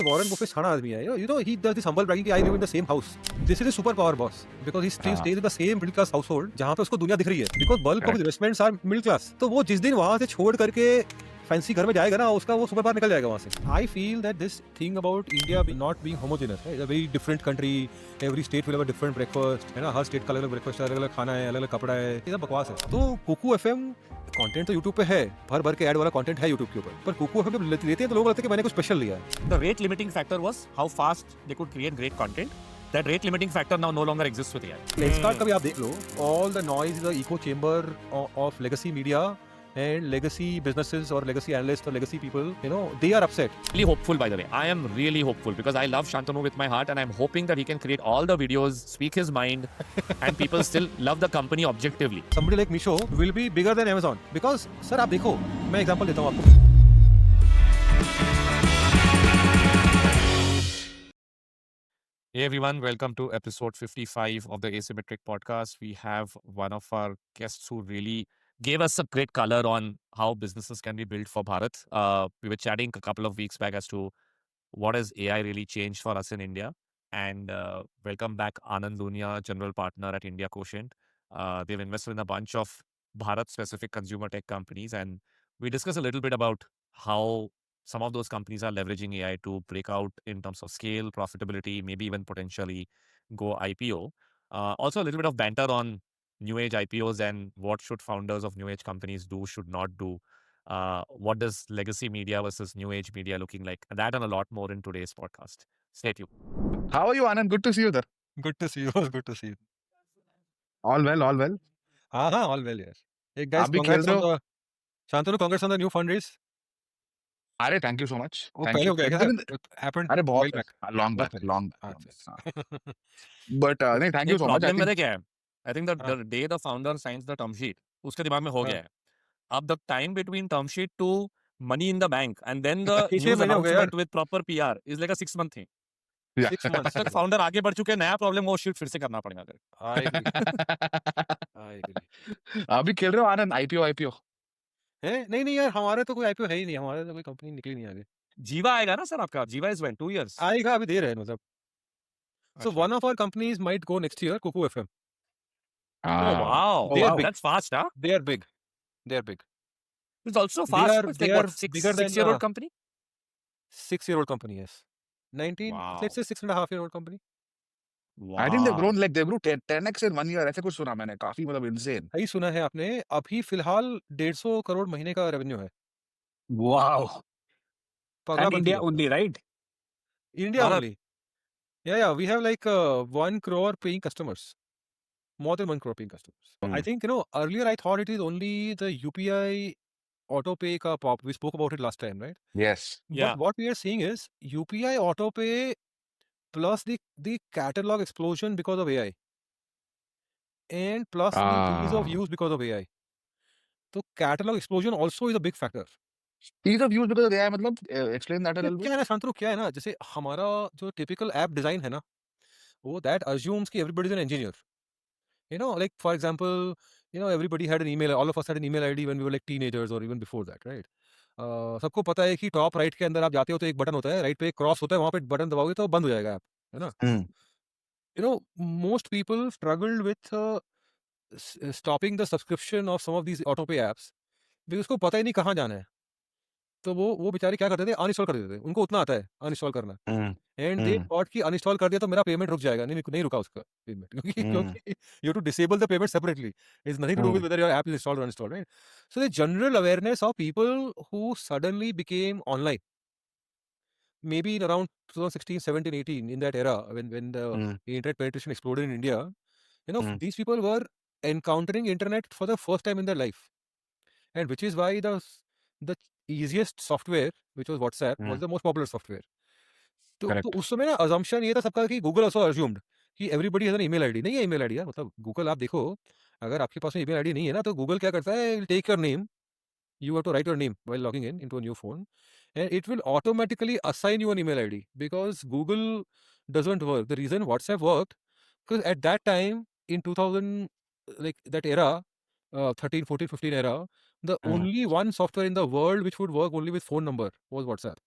Warren Buffett छाना आदमी है. He does this humble bragging कि I live in the same house. This is a super power boss because he still stays in the same middle class household जहाँ पे उसको दुनिया दिख रही है. Because bulk of his investments are middle class. तो वो जिस दिन वहाँ से छोड़ करके फैंसी घर में जाएगा ना, उसका वो सुपर पावर निकल जाएगा वहाँ से. I feel that this thing about India not being homogeneous, right? It's a very different country. Every state will have a different breakfast. है ना, हर स्टेट का अलग अलग ब्रेकफास्ट है, अलग अलग खाना है, अलग अलग कपड़ा है. ये सब बकवास है. तो कुकू एफएम कंटेंट तो YouTube पे है, भर भर के ऐड वाला कंटेंट है YouTube के ऊपर, पर कुकू एफएम जब लेते हैं तो लोग लगता है कि मैंने कुछ स्पेशल लिया है. The rate limiting factor was how fast they could create great content. That rate limiting factor now no longer exists with AI. Lenskart का भी आप देख लो, all the noise is the echo chamber of legacy media and legacy businesses or legacy analysts or legacy people, they are upset. Really hopeful, by the way. I am really hopeful because I love Shantanu with my heart and I'm hoping that he can create all the videos, speak his mind, and people still love the company objectively. Somebody like Misho will be bigger than Amazon because, sir, आप देखो, मैं example देता हूँ आपको. Hey everyone, welcome to episode 55 of the Asymmetric podcast. We have one of our guests who really gave us a great color on how businesses can be built for Bharat. We were chatting a couple of weeks back as to what has AI really changed for us in India. And welcome back Anand Lunia, general partner at India Quotient. They've invested in a bunch of Bharat-specific consumer tech companies. And we discussed a little bit about how some of those companies are leveraging AI to break out in terms of scale, profitability, maybe even potentially go IPO. Also, a little bit of banter on new age IPOs and what should founders of new age companies do, should not do. What does legacy media versus new age media looking like? That and a lot more in today's podcast. Stay tuned. How are you, Anand? Good to see you there. Good to see you. Good to see you. All well, all well. हाँ, all well, yes. Hey guys, आप भी खेल congrats रहे on हो? the Shantanu, congrats on the new fundraise. अरे thank you so much. वो thank पहले you. हो गया क्या? It happened अरे while बहुत back. लॉन्ग बहुत बैक पहले. लॉन्ग अच्छा. बट नहीं thank you so much. Problem मेरे क्या है? I think that हाँ. the day the founder signs the term sheet, उसके दिमाग में हो हाँ. गया है. अब the time between term sheet to money in the bank and then the 6 news महीने हो गए यार. announcement with proper PR is like a 6-month thing. 6 months. अब तक फाउंडर आगे बढ़ चुके हैं, नया प्रॉब्लम वो शीट फिर से करना पड़ेगा. I agree. आप भी खेल रहे हो आनंद? आईपीओ है नहीं यार, हमारे तो कोई आईपीओ है ही नहीं, हमारे तो कोई कंपनी निकली नहीं आगे. जीवा आएगा ना सर आपका? जीवा इज व्हेन 2 years. आएगा, अभी दे रहे हैं मतलब. So one of our companies might go next year, Kuku FM. Oh wow, They are big. that's fast, huh? They are big. It's also They fast. are- It's they like what, are six bigger than, 6-year-old company? 6-year-old company, yes. 19, Wow. let's say 6.5-year-old company. I think they grow 10x in 1 year. ऐसे कुछ सुना मैंने. काफी मतलब insane. सही सुना है आपने. अभी फिलहाल 150 करोड़ महीने का रेवेन्यू है. Wow. पगला And बनती India है. only, right? India Bharat. only. Yeah. We have like 1 crore paying customers. More than 1 crore paying customers. I think, earlier I thought it is only the UPI autopay ka pop. We spoke about it last time, right? Yes. Yeah. But what we are seeing is UPI autopay plus the catalog explosion because of AI. And plus the ease of use because of AI. So catalog explosion also is a big factor. Ease of use because of AI मतलब explain that a little bit. क्या है ना शांतनु, क्या है ना, जैसे हमारा जो typical app design है ना, वो that assumes कि everybody is an engineer. Like for example, everybody had an email, all of us had an email ID when we were like teenagers or even before that, right? सबको पता है कि top right के अंदर आप जाते हो तो एक बटन होता है, राइट पे एक क्रॉस होता है, वहां पे बटन दबाओगे तो बंद हो जाएगा ऐप, है ना? Most people struggled with stopping the subscription of some of these auto pay apps because उसको पता ही नहीं कहाँ जाना है. तो वो बेचारे क्या करते थे, अनइंस्टॉल कर देते थे. उनको उतना आता है अनइंस्टॉल करना. एंड दे थॉट कि अनइंस्टॉल कर दिया तो मेरा पेमेंट रुक जाएगा. नहीं रुका उसका पेमेंट, क्योंकि you to disable the payment separately. It's nothing to do with whether your app is installed और uninstalled, right? So the general awareness of people who suddenly became online, maybe in around 2016, 17, 18, in that era when the internet penetration exploded in India, these people were encountering internet for the first time in their life, and which is why the easiest software, which was WhatsApp, was the most popular software. तो उस समय ना assumption ये था सबका कि Google also assumed कि everybody has an email ID. नहीं है email ID यार, मतलब Google आप देखो, अगर आपके पास में email ID नहीं है ना, तो Google क्या करता है, will take your name, you have to write your name while logging in into a new phone, and it will automatically assign you an email ID because Google doesn't work. The reason WhatsApp worked, because at that time in 2000, like that era, 13, 14, 15 era, the only one software in the world which would work only with phone number was WhatsApp.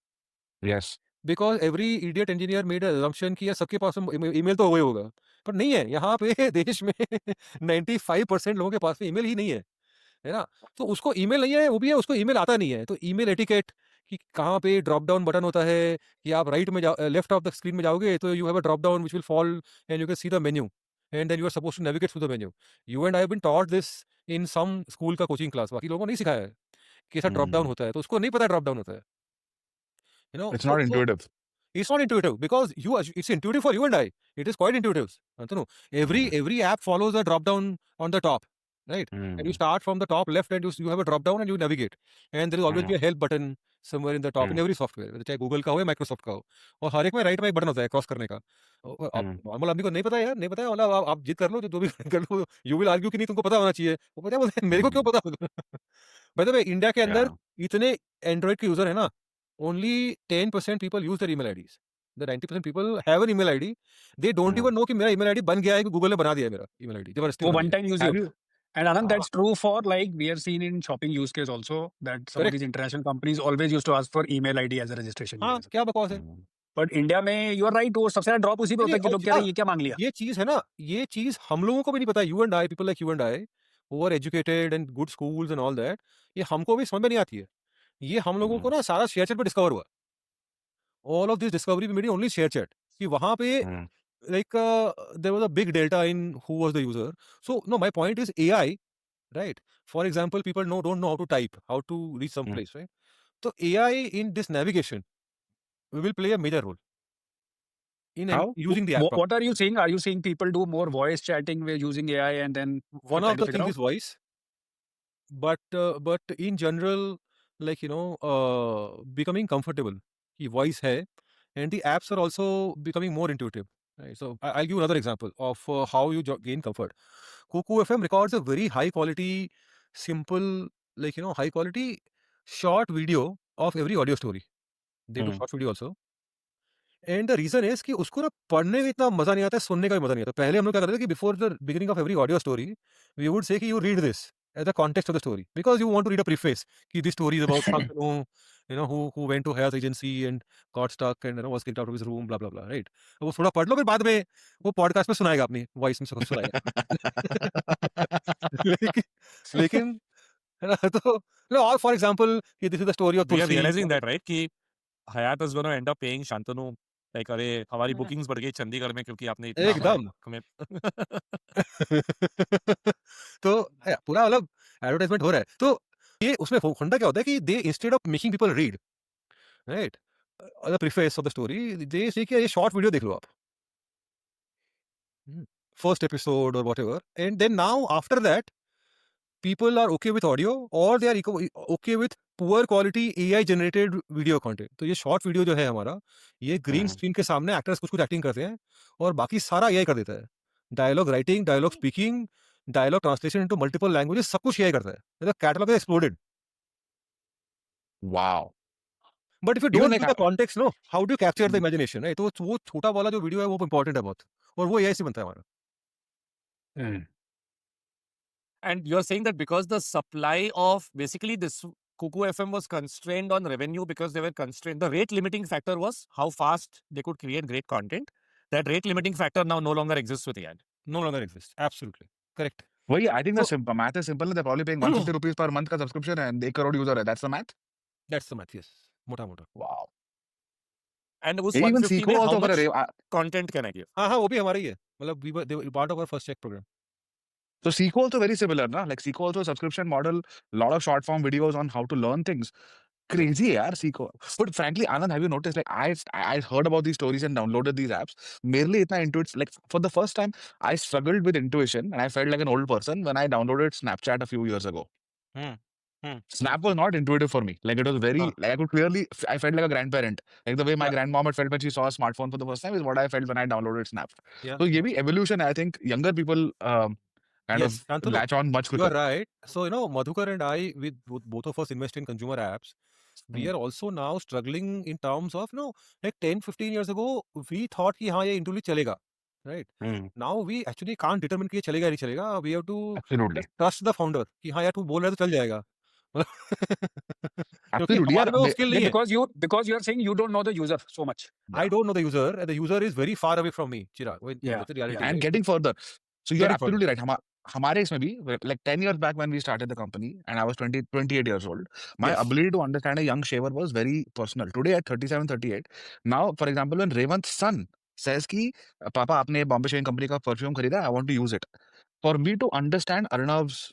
Yes. Because every idiot engineer made a assumption कि यार सबके पास email तो वही होगा। पर नहीं है, यहाँ पे देश में 95% लोगों के पास में ईमेल ही नहीं है ना? तो उसको ईमेल नहीं है, वो भी है, उसको ईमेल आता नहीं है। तो ईमेल एटिकेट कि कहाँ पे ड्रॉप डाउन बटन होता है कि आप राइट में लेफ्ट ऑफ द स्क्रीन में जाओगे तो you have a drop down which will fall and you can see the menu and then you are supposed to navigate through the menu. You and I have been taught this in some school का coaching class, बाकी लोगों को नहीं सिखाया है कि ऐसा drop down Hmm. होता है, तो उसको नहीं पता ड्रॉप डाउन होता है। You no It's not intuitive. it's not intuitive because it's intuitive for you and I. It is quite intuitive. Antanu, Hmm. every app follows a drop down on the top, right? And you Hmm. start from the top left and you have a drop down and you navigate. And there will always Hmm. be a help button somewhere in the top in Hmm. every software, चाहे Google का हो या Microsoft का हो। और हर एक में right में एक बटन होता है क्रॉस करने का। अब Hmm. नॉर्मल आदमी को नहीं पता है यार, नहीं पता है, मतलब आप जिद कर लो जो भी कर लो, यू विल आर्ग्यू कि नहीं तुमको पता होना चाहिए। वो पता है बोलते हैं, मेरे को क्यों Hmm. पता होगा? बाय द वे इंडिया के अंदर Yeah. इतने एंड्रॉइड के यूजर है ना, only 10% people use their email IDs. The 90% people have an email ID. They don't Hmm. even know कि मेरा email ID बन गया है कि गूगल ने बना दिया है मेरा email ID, जबरदस्ती वो बना one दिया time use Have you. you? And Anand, है। that's true for like we have seen in shopping use case also that some of these correct. international companies always used to ask for email ID as a registration हाँ, mechanism. क्या बकवास है? Hmm. But India में you are right, वो सबसे ज्यादा drop उसी पे नहीं होता नहीं, है कि और लोग कह रहे यार हैं ये क्या मांग लिया. ये चीज है ना, ये चीज हम लोगों को भी नहीं पता। You and I, people like you and I who are educated and good schools and all that, ये हमको भी समझ में नहीं आती है। ये हम लोगों को Hmm. ना सारा शेयर चैट पे डिस्कवर हुआ। All of this discovery we made only ShareChat कि वहां पे Hmm. like there was a big delta in who was the user. So no, my point is AI, right? For example, people don't know how to type, how to reach some Hmm. place, right? So AI in this navigation will play a major role in How? using the app properly. What are you saying? Are you saying people do more voice chatting with using AI and then One try of to the figure things out? is voice, but in general, like becoming comfortable कि voice है, and the apps are also becoming more intuitive, right? So I'll give you another example of how you gain comfort. Kuku FM records a very high quality, simple, high quality short video of every audio story. They do Hmm. short video also. And the reason is कि उसको ना पढ़ने में इतना मजा नहीं आता है, सुनने का भी मजा नहीं आता। पहले हम लोग क्या करते थे कि before the beginning of every audio story we would say कि you read this as the context of the story because you want to read a preface कि this story is about Shantanu, who went to health agency and got stuck and was kicked out of his room, blah blah blah, right? वो थोड़ा पढ़ लो, फिर बाद में वो podcast में सुनाएगा, अपनी वॉइस में सुनाएगा। लेकिन लेकिन है ना, तो और फॉर एग्जांपल कि this is the story of We are Tulsi. realizing that, right? कि Hayat is going to end up paying Shantanu like अरे हमारी bookings बढ़ गई चंडीगढ़ में क्योंकि आपने इतना हमारे एकदम। हमें तो पूरा मतलब एडवर्टाइजमेंट हो रहा है। तो ये उसमें होंडा क्या होता है कि they instead of making people read, right, the preface of the story, they say कि ये शॉर्ट वीडियो देख लो आप, फर्स्ट एपिसोड और whatever, and then now after that people are okay with audio or they are okay with poor quality AI generated video content. तो ये short video जो है हमारा, ये ग्रीन Hmm. स्क्रीन के सामने एक्टर्स कुछ कुछ एक्टिंग करते हैं और बाकी सारा AI कर देता है। Dialogue writing, dialogue speaking, dialogue translation into multiple languages, सब कुछ AI करता है। The catalogue is exploded. Wow. But if you Even don't like give the context, no, how do capture the Hmm. Imagination, right? तो वो छोटा वाला जो video है वो इंपॉर्टेंट है बहुत, और वो AI से बनता है हमारा। Hmm. and you're saying that because the supply of basically this Kuku FM was constrained on revenue because they were constrained. The rate limiting factor was how fast they could create great content. That rate limiting factor now no longer exists with AI. No longer exists. Absolutely correct. Well, yeah, I think the So math is simple. They're probably paying 150 rupees per month का subscription and 1 crore user है. That's the math. that's the math, yes, मोटा मोटा। Wow. And उस Even 150 Seco में how also for a much rave. content can I give? हाँ हाँ, वो भी हमारा ही है, मतलब they were part of our first check program. So Seco also very similar, na? Like Seco also a subscription model, lot of short form videos on how to learn things. Crazy, yaar, Seco. But frankly, Anand, have you noticed? Like I heard about these stories and downloaded these apps. Merely itna intuit. Like for the first time, I struggled with intuition and I felt like an old person when I downloaded Snapchat a few years ago. Hmm. Snap was not intuitive for me. Like it was very, हाँ, like I could clearly, I felt like a grandparent. Like the way my yeah, grandmom had felt when she saw a smartphone for the first time is what I felt when I downloaded Snap. yeah. So, ये भी evolution, I think younger people kind Yes, of Shantanu, latch on much you are quicker. right. So, Madhukar and I, with both of us invest in consumer apps, we Hmm. are also now struggling in terms of, like 10, 15 years ago, we thought कि हाँ ये interview चलेगा, right? Hmm. Now we actually can't determine कि ये चलेगा या नहीं चलेगा. We have to Absolutely. just trust the founder कि हाँ यार तू बोल रहा है तो चल जाएगा. क्योंकि Absolutely, हमारे yeah. में वो स्किल नहीं है. because you are saying you don't know the user so much. I don't know the user, and the user is very far away from me, Chirag. Yeah, That's the reality, yeah. And right? getting further. So you're Getting further. absolutely right. हमारे इसमें भी like 10 years back when we started the company and I was 28 years old, my Yes. ability to understand a young shaver was very personal. Today at 37, 38, now, for example, when Revant's son says कि पापा आपने Bombay shaving company का perfume खरीदा, I want to use it. For me to understand Arnav's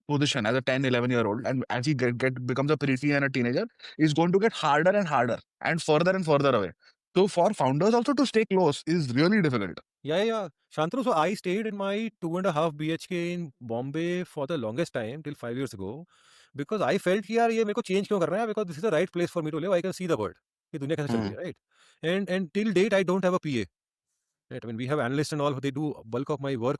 position as a 10, 11-year-old, and as he becomes a preteen and a teenager, is going to get harder and further away. So for founders also to stay close is really difficult. Yeah. Shantanu, so I stayed in my 2.5 BHK in Bombay for the longest time, till 5 years ago, because I felt कि यार ये मेरे को change क्यों कर रहा है? Because this is the right place for me to live. I can see the world. कि दुनिया कैसे चल रही है, right? And till date I don't have a PA. Right? I mean, we have analysts and all. They do bulk of my work.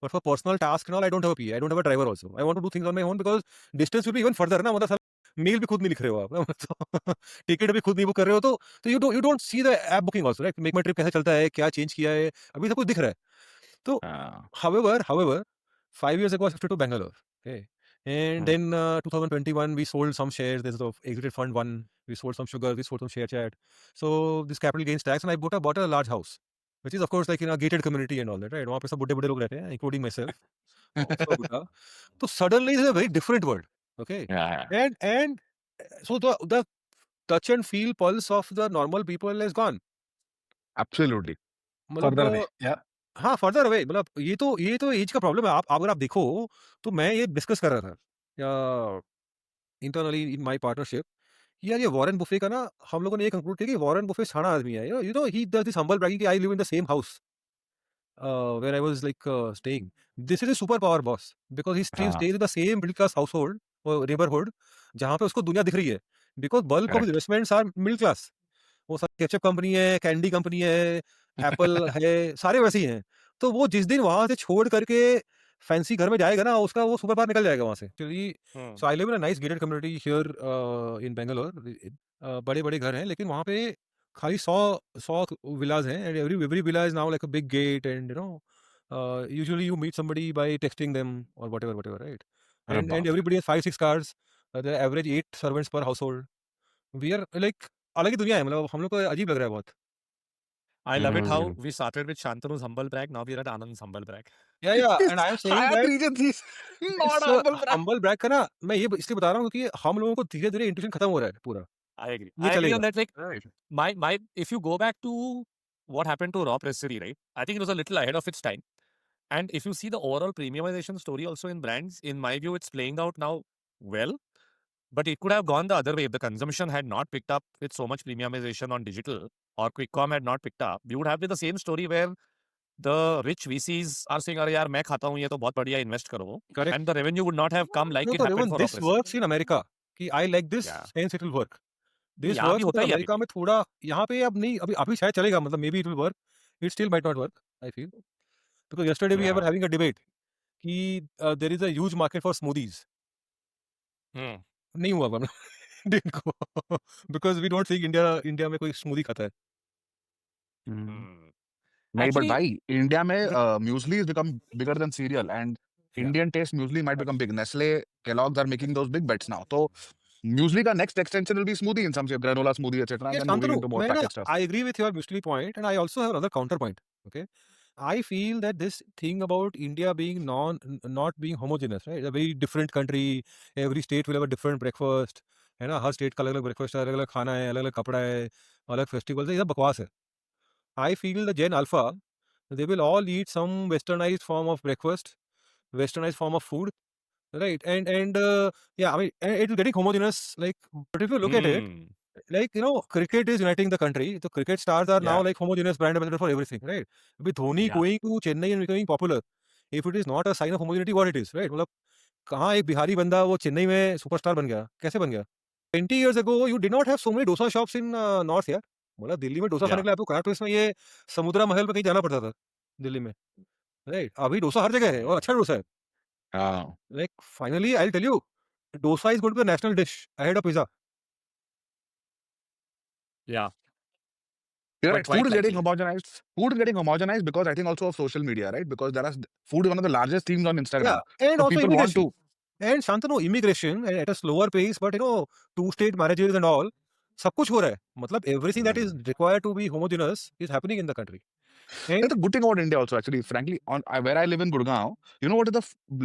But for personal tasks and all, I don't have a PA. I don't have a driver also. I want to do things on my own because distance will be even further. ना मतलब mail भी खुद नहीं लिख रहे हो आप. Ticket भी खुद नहीं बुक कर रहे हो तो you don't see the app booking also, right? Make my trip कैसे चलता है, क्या चेंज किया है, अभी सब कुछ दिख रहा है. So, however, 5 years ago I shifted to Bangalore. Okay. And then 2021 we sold some shares. There's the exited fund one. We sold some sugar. We sold some share chat. So this capital gains tax, and I bought a large house, which is of course like in a gated community and all that, right? वहाँ पे सब बुड्ढे लोग रहते हैं, including myself. उसका बुड्ढा. So suddenly it's a very different world. Okay. Yeah. And so the touch and feel pulse of the normal people is gone. Absolutely. मतलब Further away. Yeah. हाँ, फर्दर अवे मतलब ये तो एज का problem है. आप अगर आप देखो तो मैं ये डिस्कस कर रहा था या इंटरनली इन माय पार्टनरशिप. यार ये वॉरेन बुफे का ना हम लोगों ने ये कंक्लूड किया कि वॉरेन बुफे शाना आदमी है. You know he does this humble bragging कि I live in the same house where I was like staying. This is a superpower boss because he still हाँ. stays in the same middle class household or neighborhood जहाँ पे उसको दुनिया दिख रही है. Because bulk of his Correct. investments are middle class. वो सब केचप कंपनी है, कैंडी कंपनी है, एप्पल है, सारे वैसे ही हैं. तो वो जिस दिन वहाँ से छोड़ करके फैंसी घर में जाएगा ना, उसका वो सुपर पावर निकल जाएगा वहाँ से. Actually so I live in a nice gated community here in Bangalore. बड़े-बड़े घर हैं लेकिन वहाँ पे खाली 100 विलाज हैं and every villa is now like a big gate and usually you meet somebody by texting them or whatever, right? अरे And बाप रे. everybody has 5-6 cars. The average 8 servants per household. We are like अलग ही दुनिया है. मतलब हम लोग को अजीब लग रहा है बहुत. I love it how Hmm. we started with Shantanu's humble brag. Now we're at Anand's humble brag. Yeah, and I am saying Hyatt that Regency is not इस a humble brag. humble brag का ना मैं ये इसलिए बता रहा हूँ क्योंकि हम लोगों को धीरे-धीरे इंट्यूशन खत्म हो रहा है पूरा. I agree. ये I agree चलेगा. on that. Like Right. my if you go back to what happened to Raw Pressery, right? I think it was a little ahead of its time. And if you see the overall premiumization story also in brands, in my view, it's playing out now well. But it could have gone the other way if the consumption had not picked up with so much premiumization on digital or QuickCom had not picked up. We would have been the same story where the rich VCs are saying, "अरे यार मैं खाता हूँ ये तो बहुत बढ़िया invest करो," Correct. and the revenue would not have come like No, it तो happened Raman, for Raw this Pressery. works in America. कि I like this, Yeah. hence it will work. This यहाँ भी works होता because ही है अभी America भी. में थोड़ा यहाँ पे अब नहीं अभी शायद चलेगा. मतलब maybe it will work. It still might not work. I feel because yesterday we were Yeah. having a debate कि there is a huge market for smoothies. नहीं हुआ मतलब didn't go because we don't think India में कोई smoothie खाता है. नहीं, but Actually, भाई इंडिया में the- muesli has become bigger than cereal and Yeah. Indian taste muesli might become big. Nestle, Kellogg's are making those big bets now. So muesli का next extension will be smoothie in some shape, granola smoothie, etc. Yes, And then moving Shantanu, into more मैं ना packet stuff. I agree with your muesli point and I also have another counterpoint. Okay, I feel that this thing about India being not being homogeneous, right? A very different country. Every state will have a different breakfast. है ना, हर state का अलग अलग breakfast है, अलग अलग खाना है, अलग अलग कपड़ा है, अलग फेस्टिवल्स है. ये सब बकवास है. I feel the Gen Alpha, they will all eat some westernized form of breakfast, westernized form of food, right? And yeah, I mean, and it is getting homogeneous. Like, but if you look at it, like cricket is uniting the country. The cricket stars are now Yeah. like homogeneous brand ambassador for everything, right? With Dhoni Yeah. going to Chennai and becoming popular, if it is not a sign of homogeneity, what it is, right? मतलब कहाँ एक बिहारी बंदा वो चेन्नई में superstar बन गया, कैसे बन गया? 20 years ago, you did not have so many dosa shops in north, यार. मतलब दिल्ली में डोसा खाने Yeah. के लिए आपको कनाट प्लेस में ये समुद्रा महल में कहीं जाना पड़ता था दिल्ली में, राइट? अभी डोसा हर जगह है और अच्छा डोसा है. Like finally, I'll tell you, dosa is going to be a national dish ahead of pizza. Yeah. You're But right. quite Food is getting likely. homogenized. Food is getting homogenized because I think also of social media, right? Because food is one of the largest themes on Instagram. Yeah, and So also people want immediacy. to And Shantanu, immigration at a slower pace, but two-state marriages and all, सब कुछ हो रहा है. मतलब everything that is required to be homogeneous is happening in the country. And That's a good thing about India also, actually. Frankly, where I live in Gurgaon, you know what is the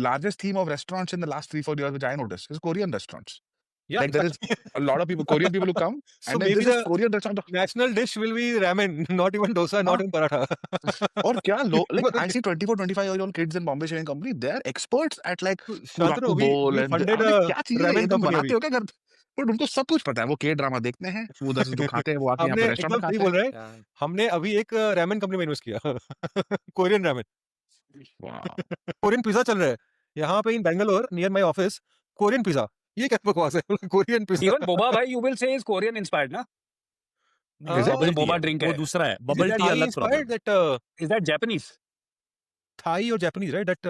largest theme of restaurants in the last 3-4 years, which I noticed, is Korean restaurants. yeah, Like there is a lot of people, Korean people who come, so and then maybe this is the Korean restaurant. national dish will be ramen, not even dosa, not हाँ, even paratha. और क्या like Because I see 24-25-year-old kids in Bombay Shaving Company, they're experts at like Shantanu, Kuraku Bowl we and funded अरे a क्या चीज है ये ramen तुम company बनाते अभी. हो क्या घर बट उनको सब कुछ पता है वो के ड्रामा देखते हैं वो उधर से जो खाते हैं वो आके यहाँ हमने पे रेस्टोरेंट में एकदम सही खाते बोल हैं रहे हैं. हमने अभी एक ramen कंपनी में इन्वेस्ट किया. Korean ramen. वाह कोरियन पिज्जा चल रहा है यहाँ पे in Bangalore near my office. Korean pizza. ये क्या बकवास है? Korean pizza. Even boba bhai, you will say is Korean inspired, na? Is it? जो बबल टी boba है drink वो है. दूसरा है Is bubble it T Thai अलग inspired? Problem That Is that Japanese? Thai or Japanese, right? That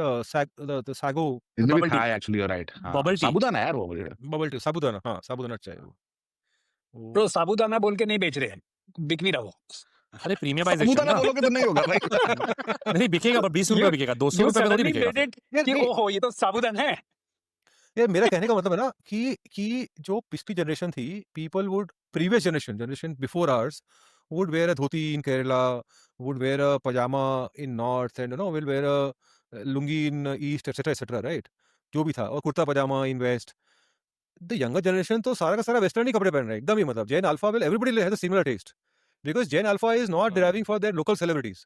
the sago इसमें भी Bubble tea. था एक्चुअली यू राइट हाँ बबल टी साबूदाना है यार वो bubble tea, साबूदाना. हाँ, साबूदाना चाहिए वो. तो साबूदाना बोल के नहीं बेच रहे हैं. बिक नहीं रहा वो. अरे प्रीमियमाइजेशन साबूदाना ना बोलोगे तो नहीं होगा भाई नहीं बिकेगा पर 20 रुपए बिकेगा 200 You रुपए में तो नहीं suddenly बिकेगा made फिर it कि ओहो ये तो साबूदाना है. ये मेरा कहने का मतलब है ना कि जो पिछली जनरेशन थी, people would previous generation before ours would wear a dhoti in Kerala, would wear a pajama in north, and will wear a lungi in east, etc., right? जो भी था, और कुर्ता पजामा in west. The younger generation तो सारा का सारा western ही कपड़े पहन रहे हैं एकदम ही. मतलब Gen Alpha will everybody has a similar taste because Gen Alpha is not deriving for their local celebrities.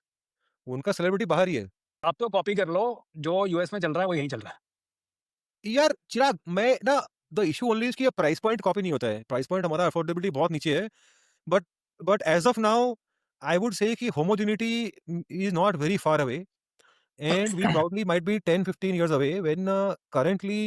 उनका सेलिब्रिटी बाहर ही है. आप तो कॉपी कर लो जो यूएस में चल रहा है वो यहीं चल रहा है. यार चिराग, मैं ना द इशू ओनली इज कि प्राइस पॉइंट कॉपी नहीं होता है. प्राइस पॉइंट हमारा अफोर्डेबिलिटी बहुत नीचे है. But as of now I would say कि homogeneity is not very far away, and we probably might be 10-15 years away when currently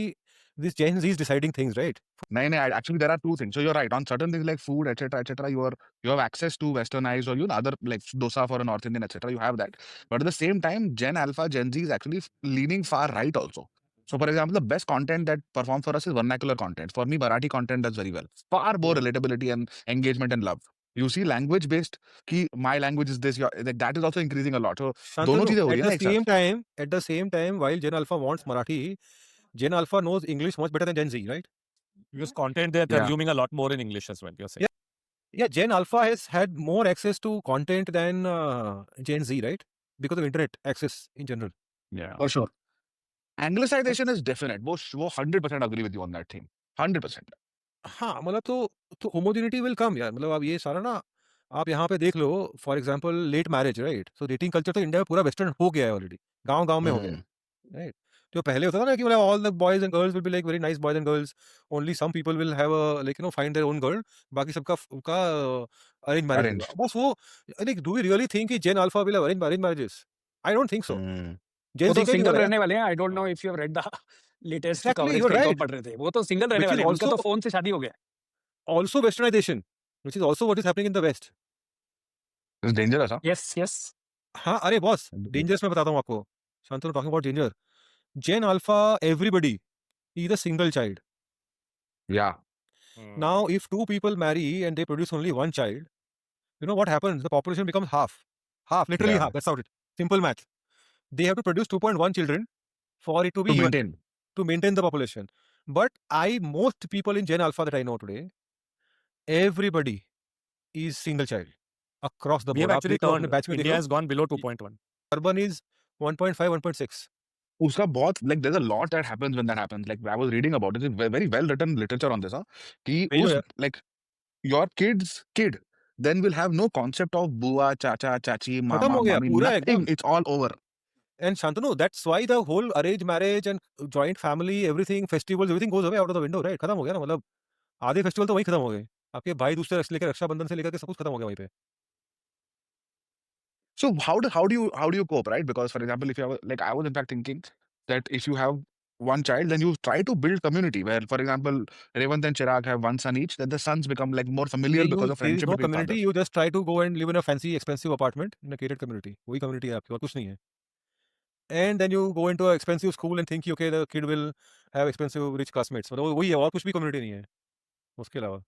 this Gen Z is deciding things, right? नहीं actually there are two things so you're right on certain things like food etc you have access to westernized or other like dosa for a North Indian etc you have that but at the same time Gen Alpha Gen Z is actually leaning far right also. So for example the best content that performs for us is vernacular content. For me Marathi content does very well, far more relatability and engagement and love. You see language based ki my language is this like that is also increasing a lot. So दोनों Shantanu, चीजें हो रही है ना एक साथ. at the same time, while Gen Alpha wants Marathi, Gen Alpha knows English much better than Gen Z, right? because content they're Yeah. consuming a lot more in English as well you're saying Yeah, Gen Alpha has had more access to content than Gen Z, right? Because of internet access in general. Yeah. For sure. Anglicization is definite. वो 100% agree with you on that thing. 100%. हाँ, मतलब तो homogeneity will come यार. मतलब आप ये सारा ना आप यहाँ पे देख लो. For example late marriage, right? So dating culture तो इंडिया में पूरा वेस्टर्न हो गया है ऑलरेडी. गांव-गांव में हो गया है, राइट? जो पहले होता था ना कि मतलब all the boys and girls will be like very nice boys and girls. Only some people will have a like find their own girl. बाकी सबका उनका अरेंज मैरिज Arranged. होगा. बस वो like do we really think कि Gen Alpha will have arrange marriages? I don't think so. Gen वो Z तो का ही सिंगल हो रहा है. रहने वाले हैं. I don't know if you have read the latest Exactly, coverage you're कहीं तो right. पढ़ रहे थे. वो तो सिंगल रहने Which is वाले हैं. उनका तो also फोन से शादी हो गया. also westernization, which is also what is happening in the west. It's dangerous, huh? Yes, yes. हाँ, अरे बॉस, डेंजरस मैं बताता हूँ आपको. Shantanu talking about danger. Gen alpha everybody is a single child. Yeah. Now, if two people marry and they produce only one child, you know what happens? The population becomes half. Half, literally Yeah. half. That's how it. Simple math. They have to produce 2.1 children for it to be To even, maintain. to maintain the population. But most people in Gen Alpha that I know today, everybody is single child across the we board. have आप actually देख लो अपने turned batch में देख India low. has gone below 2.1 Urban is 1.5, 1.6. उसका बहुत like there's a lot that happens when that happens. Like I was reading about it. It's very well written literature on this. Huh? कि वही उस है. like your kid's kid then will have no concept of बुआ चाचा चाची खत्म मामा हो गया मामी पूरा nothing. एकदम. It's all over. And Shantanu, that's why the whole arranged marriage and joint family, everything, festivals, everything goes away out of the window, right? खत्म हो गया ना. मतलब आधे फेस्टिवल तो वहीं खत्म हो गए. आपके भाई दूसरे लेकर रक्षाबंधन से लेकर के सब कुछ खत्म हो गया वहीं पे. So how do you cope, right? Because for example, if you have like I was in fact thinking that if you have one child, then you try to build community where, for example, Revant and Chirag have one son each, then the sons become like more familiar because of there is friendship no between community. fathers. You just try to go and live in a fancy, expensive apartment in a gated community. वही community है आपकी और कुछ नहीं है. And then you go into an expensive school and think okay the kid will have expensive rich classmates. मतलब वही है और कुछ भी community नहीं है उसके अलावा.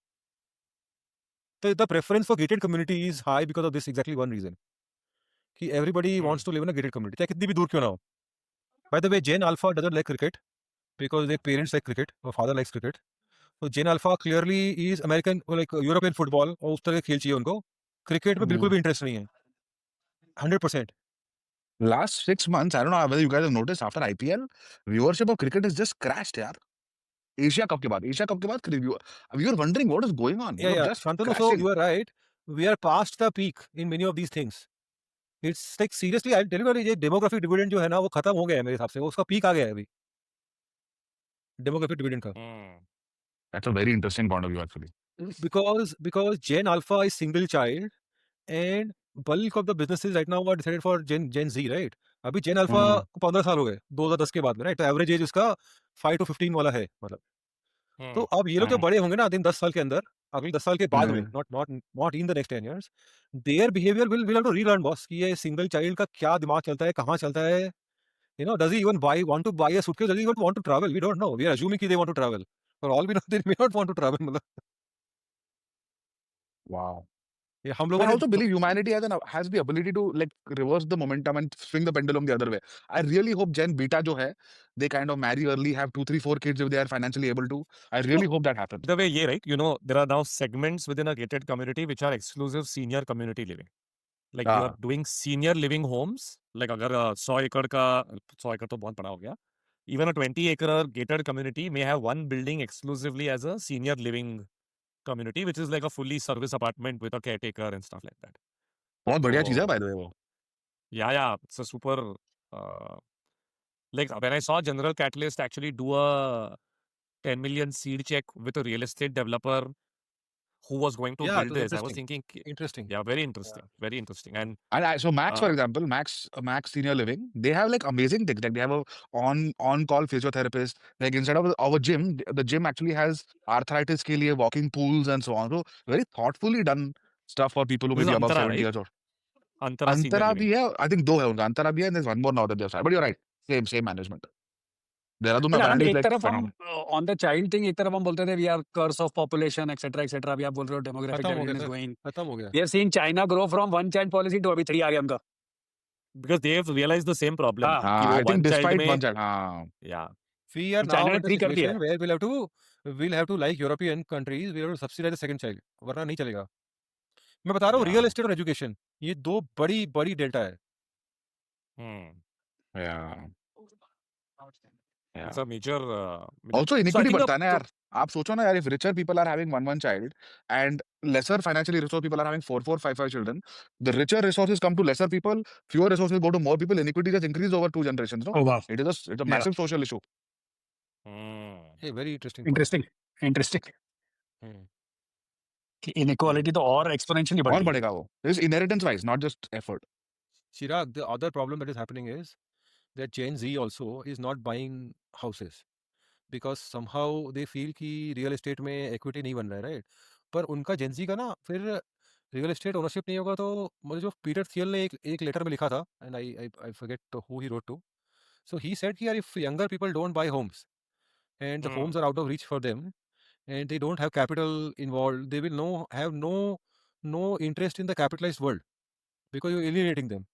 तो the preference for gated community is high because of this exactly one reason. कि everybody wants to live in a gated community. चाहे कितनी भी दूर क्यों ना हो. By the way, Gen Alpha doesn't like cricket. because their parents like cricket or father likes cricket. So Gen Alpha clearly is American or like European football और उस तरह के खेल चाहिए उनको. क्रिकेट में बिल्कुल भी इंटरेस्ट नहीं है. 100%. Last 6 months, I don't know whether you guys have noticed, after IPL, viewership of cricket has just crashed, yaar. Asia Cup के बाद we were wondering what is going on. Yeah, You know, yeah. just Shantanu, so crashing. you are right. We are past the peak in many of these things. It's like seriously, I'll tell you, ये demographic dividend जो है ना वो खत्म हो गया है मेरे हिसाब से. वो उसका peak आ गया है अभी. Demographic dividend का. That's a very interesting point of view, actually. Because Gen Alpha is single child and bulk of the businesses right now are decided for Gen Z, right? अभी Gen Alpha हम्म, को 15 साल हो गए 2010 के बाद में, right? तो एवरेज एज उसका 5 to 15 वाला है मतलब. तो अब ये लोग जब हाँ, बड़े होंगे ना दिन 10 साल के अंदर, अगले 10 साल के बाद में, हम्म, not in the next 10 years, their behavior will have to relearn, boss, कि ये सिंगल चाइल्ड का क्या दिमाग चलता है, कहाँ चलता है. You know, does he even want to buy a suitcase? Does he even want to travel? We don't know. We are assuming कि they want to travel. For all we know, they may not want to travel. मतलब wow. ये हम But लोगों I ने also believe humanity has the ability to like reverse the momentum and swing the pendulum the other way. I really hope Gen Beta जो है, they kind of marry early, have 2, 3, 4 kids if they are financially able to. I really hope that happens. The way, yeah, right? You know, there are now segments within a gated community which are exclusive senior community living. Like you are हाँ, doing senior living homes. Like अगर 100 एकड़ का 100 एकड़ तो बहुत बड़ा हो गया. Even a 20-acre gated community may have one building exclusively as a senior living community, which is like a fully service apartment with a caretaker and stuff like that. बहुत बढ़िया चीज़ है by So the way वो. yeah, it's a super. Like when I saw General Catalyst actually do a 10 million seed check with a real estate developer who was going to yeah, it build was this, I was interesting. thinking, Interesting. yeah, very interesting, very interesting. And And so Max, for uh, example, Max Senior Living, they have like amazing things. Like they have a on-call physiotherapist. Like instead of our gym, the gym actually has arthritis के लिए walking pools and so on. So very thoughtfully done stuff for people who may this is be above Antara, 70 right? years or. Antara Senior Antara Living. भी है. I think दो है उनका. Antara भी है and there's one more now that they've started. But you're right. Same management. Dehradun में But Anand apparently it's एक like तरफ हम phenomenal. On the child thing एक तरफ हम बोलते थे we are curse of population etcetera अभी आप बोल रहे हो डेमोग्राफिक खत्म हो गया डिविडेंड इज सर. गोइंग खत्म हो गया. We have seen China grow from one child policy to अभी 3 आ गया उनका. Because they have realized the same problem. हाँ कि वो I think one child despite में, one child. हाँ. yeah. We are now China ने in the 3 कर दिया situation where we'll have to like European countries, we'll have to subsidize the second child. वरना नहीं चलेगा. मैं बता रहा हूँ Yeah. रियल एस्टेट और एजुकेशन ये दो बड़ी बड़ी डेल्टा है. Yeah. Yeah. It's a major. Also So I inequity think बढ़ता है ना यार. आप सोचो ना यार, if richer people are having one child and lesser financially resourced people are having 4, 5 children, the richer resources come to lesser people, fewer resources go to more people. Inequity just increased over 2 generations. No, ओह वाह it's a Yeah. massive social issue. ये very interesting interesting Hmm. कि inequality तो और exponentially बढ़ और रही है. बढ़ेगा वो. This is inheritance wise, not just effort. Chirag, the other problem that is happening is that Gen Z also is not buying houses because somehow they feel कि real estate में equity नहीं बन रहा है, right? पर उनका Gen Z का ना फिर real estate ownership नहीं होगा. तो मुझे जो पीटर थियल ने एक लेटर में लिखा था and I forget who he wrote to. So he said कि यार if younger people don't buy homes and the homes are out of reach for them and they don't have capital involved, they will have no interest in the capitalized world because you're alienating them.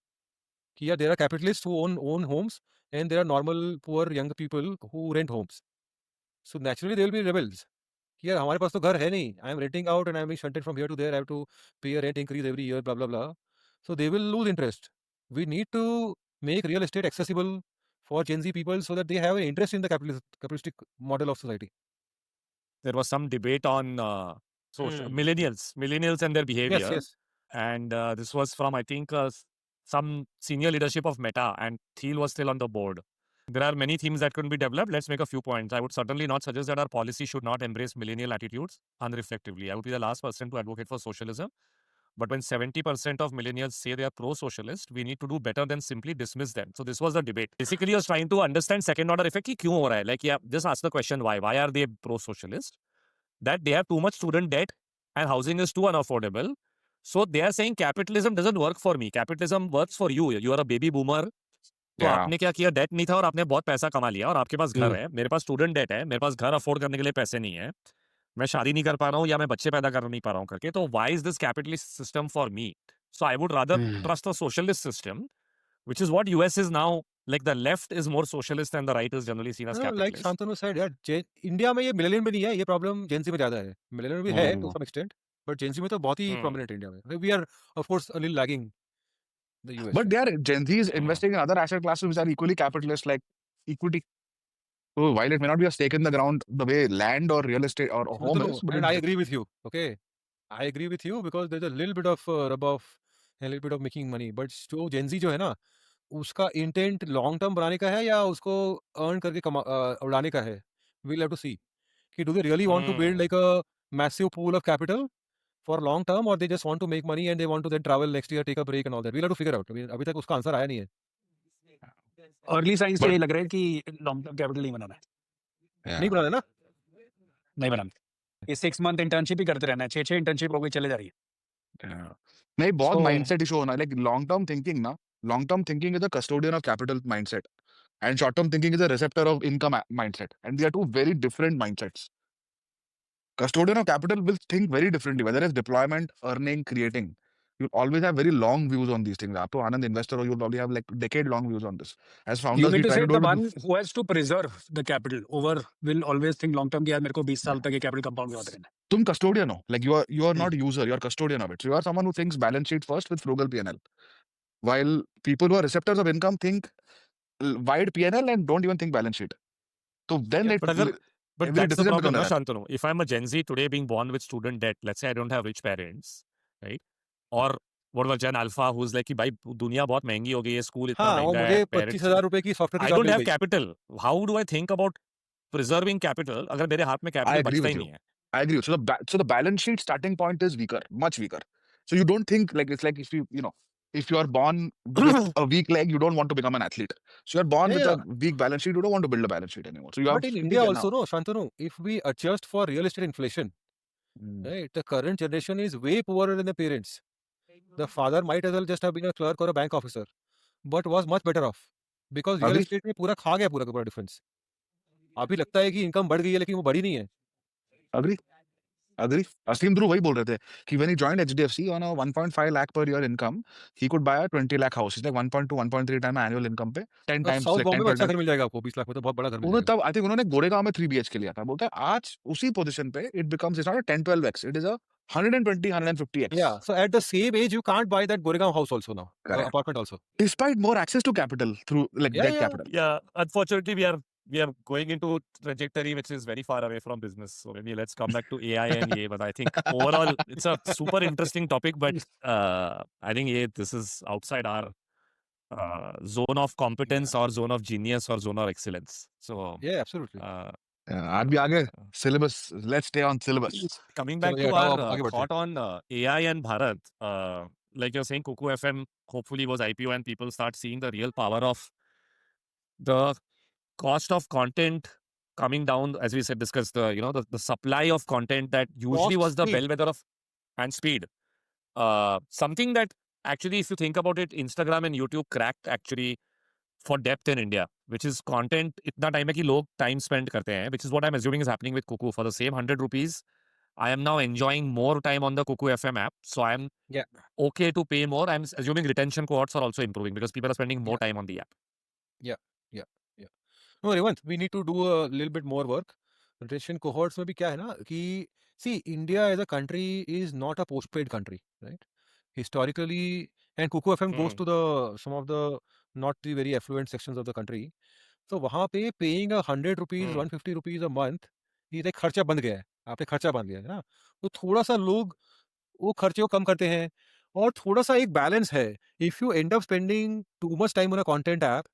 कि यार there are capitalists who own homes and there are normal poor young people who rent homes. So naturally they will be rebels. कि यार हमारे पास तो घर है नहीं. I am renting out and I am being shunted from here to there. I have to pay a rent increase every year, blah blah blah. So they will lose interest. We need to make real estate accessible for Gen Z people so that they have an interest in the capitalistic model of society. There was some debate on millennials and their behavior. Yes, yes. And this was from, I think, some senior leadership of Meta, and Thiel was still on the board. There are many themes that could be developed. Let's make a few points. I would certainly not suggest that our policy should not embrace millennial attitudes unreflectively. I would be the last person to advocate for socialism. But when 70% of millennials say they are pro-socialist, we need to do better than simply dismiss them. So this was the debate. Basically, I was trying to understand second-order effect. कि क्यों हो रहा है? Like, yeah, just ask the question why. Why are they pro-socialist? That they have too much student debt and housing is too unaffordable. So they are saying capitalism doesn't work for me. Capitalism works for you. You are a baby boomer. तो Yeah. आपने क्या किया, date नहीं था और आपने बहुत पैसा कमा लिया और आपके पास घर है, मेरे पास स्टूडेंट डेट है, मेरे पास घर अफोर्ड करने के लिए पैसे नहीं है, मैं शादी नहीं कर पा रहा हूँ या मैं बच्चे पैदा कर नहीं पा रहा हूँ करके, तो why is this capitalist system for me? So I would rather trust a socialist system, which is what US is now like the left is more socialist and the right is generally seen as No, like capitalist. Shantanu said, यार India में ये millennium में नहीं है, ये problem Gen Z में ज्यादा है। मिलेनियम में भी है to Hmm. some extent, but Gen Z में तो बहुत ही Hmm. prominent इंडिया में। We are of course a little lagging the US. But they are Gen Z is Hmm. investing in other asset classes which are equally capitalist, like equity. So while it may not be a stake in the ground the way land or real estate or home Shantanu, is, but and it's I agree with you. Okay, I agree with you because there's a little bit of rub off and a little bit of making money. But जो Gen Z जो है ना, उसका intent long term बनाने का है या उसको अर्न करके उड़ाने का है। We'll have to see कि do they really want to build Hmm. like a massive pool of capital for long term or they just want to make money and they want to then travel next year, take a break and all that. We'll have to figure out. I mean, अभी तक उसका answer आया नहीं है। Early signs तो But यही लग रहा है कि लॉन्ग टर्म कैपिटल नहीं बनाना है, yeah. नहीं बनाना है ना? नहीं बनाना। ये 6 मंथ इंटर्नशिप ही करते रहना है, 6 इंटर्नशिप हो गई, चले जा रही है। Yeah. नहीं बहुत So mindset issue होना है like long term thinking ना long term thinking is a custodian of capital mindset and short term thinking is a receptor of income mindset and they are two very different mindsets. Custodian of capital will think very differently whether it's deployment, earning, creating. You'll always have very long views on these things. आप तो आनंद investor हो, you'll probably have like decade long views on this. As You founders, mean we to try say to do the it. one who has to preserve the capital over will always think long term कि यार मेरे को 20 साल तक ये capital compound करते रहना है। तुम custodian हो, like you are not user, you are custodian of it. So you are someone who thinks balance sheet first with frugal P&L. While people who are receptors of income think wide P&L and don't even think balance sheet. So then Yeah. But every that's the decision problem, becomes na, like that. Shantanu. If I'm a Gen Z today being born with student debt, let's say I don't have rich parents, right? Or what about Gen Alpha who's like कि भाई दुनिया बहुत महंगी हो गई है, school इतना हाँ, वो महंगा है, मुझे parents 25,000 रुपए की सॉफ्टवेयर की I job don't mill have गई। capital. How do I think about preserving capital अगर मेरे हाथ में I capital agree बचता with ही you. नहीं है? I agree. So the balance sheet starting point is weaker, much weaker. So you don't think like it's like if if you are born with a weak leg, you don't want to become an athlete. So you're born Yeah, with yeah. a weak balance sheet, you don't want to build a balance sheet anymore. So you But have in to India get also, now. no, Shantanu, if we adjust for real estate inflation, right, the current generation is way poorer than the parents. The father might as well just have been a clerk or a bank officer, but was much better off because real Agree? estate में पूरा खा गया पूरा का पूरा difference. अभी लगता है कि इनकम बढ़ गई है लेकिन वो बढ़ी नहीं है। Agree? Agree? Asim Dhruv वही बोल रहे थे कि when he joined HDFC on a 1.5 lakh per year income, he could buy a 20 lakh house. It's like 1.2, 1.3 time annual income पे 10 तो times, साउथ like बॉम्बे 10, में 12 अच्छा times. घर मिल जाएगा आपको 20 लाख में तो बहुत बड़ा घर मिल उन्होंने जाएगा। तब आई थिंक उन्होंने गोरेगांव में 3 BHK लिया था। बोलता है आज उसी पोजीशन पे it becomes it's not a 10-12x, it is a 120, 150x. Yeah, so at the same age you can't buy that Goregaon house also now, Correct. apartment also. Despite more access to capital through like Yeah, debt yeah. capital. Yeah, unfortunately, we are going into trajectory which is very far away from business. So maybe let's come back to AI and ये. But I think overall, it's a super interesting topic. But I think this is outside our zone of competence or zone of genius or zone of excellence. So Yeah, absolutely. आज भी आगे syllabus. Let's stay on syllabus. coming चलो back ये to हटाओ our अब आगे बढ़ते हैं। thought on AI and Bharat, like you're saying, Kuku FM hopefully was IPO and people start seeing the real power of the cost of content coming down, as we said, discussed the supply of content that usually Cost, was the speed. bellwether of and speed. Something that actually, if you think about it, Instagram and YouTube cracked actually for depth in India, which is content इतना time है कि लोग time spend करते हैं, which is what I'm assuming is happening with Kuku. For the same 100 rupees, I am now enjoying more time on the Kuku FM app. So I'm Yeah. okay to pay more. I'm assuming retention cohorts are also improving because people are spending more time on the app. Yeah. No, Revant, we need to do a little bit more work. Retention cohorts में भी क्या है ना कि see, India as a country is not a postpaid country, right? Historically, and Kuku FM goes to the some of the not the very affluent sections of the country. तो वहाँ पे paying 100 rupees, 150 rupees a month, ये एक खर्चा बन गया है। आपने खर्चा बांध लिया है ना? तो थोड़ा सा लोग वो खर्चे को कम करते हैं और थोड़ा सा एक बैलेंस है। If you and up spending too much time on a content app,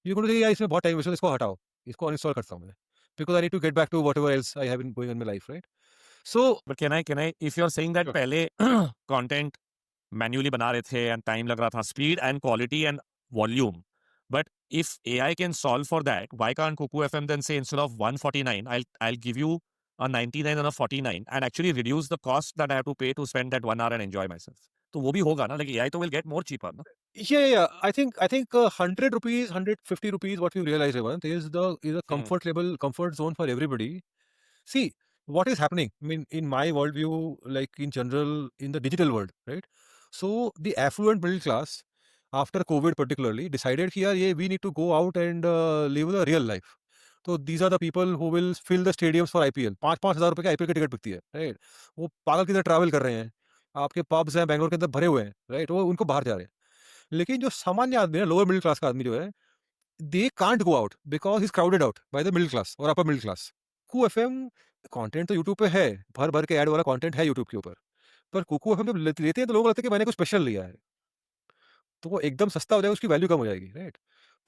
you gonna say यार इसमें बहुत टाइम वेस्ट है, इसको हटाओ, इसको अनइंस्टॉल करता हूँ मैं, because I need to get back to whatever else I have been going in my life, right? So But can I, if you're saying that Sure. पहले content manually बना रहे थे and time लग रहा था, speed and quality and volume. But if AI can solve for that, why can't Kuku FM then say instead of 149, I'll give you a 99 and a 49 and actually reduce the cost that I have to pay to spend that 1 hour and enjoy myself. तो वो भी होगा ना, like AI तो will get more cheaper, ना? yeah. I think 100 rupees, 150 rupees, what we realize, Revant, is a comfort zone for everybody. See, what is happening? I mean, in my worldview, like in general, in the digital world, right? So the affluent middle class after COVID particularly, decided कि यार ये we need to go out and live the real life. तो these are the people who will fill the stadiums for IPL. 5,000 रुपए की IPL की ticket बिकती है, right? वो पागल की तरह ट्रैवल कर रहे हैं, आपके पब्स हैं बैंगलोर के अंदर भरे हुए हैं, राइट? वो उनको बाहर जा रहे हैं। लेकिन जो सामान्य आदमी है, लोअर मिडिल क्लास का आदमी जो है, they can't go out because he's crowded out by the middle class और upper middle class. Kuku FM content तो यूट्यूब पे है, भर भर के ऐड वाला कंटेंट है यूट्यूब के ऊपर, पर कुकू एफएम जब लेते हैं तो लोगों को लगता है कि मैंने कुछ स्पेशल लिया है, तो वो एकदम सस्ता हो जाएगा, उसकी वैल्यू कम हो जाएगी, राइट?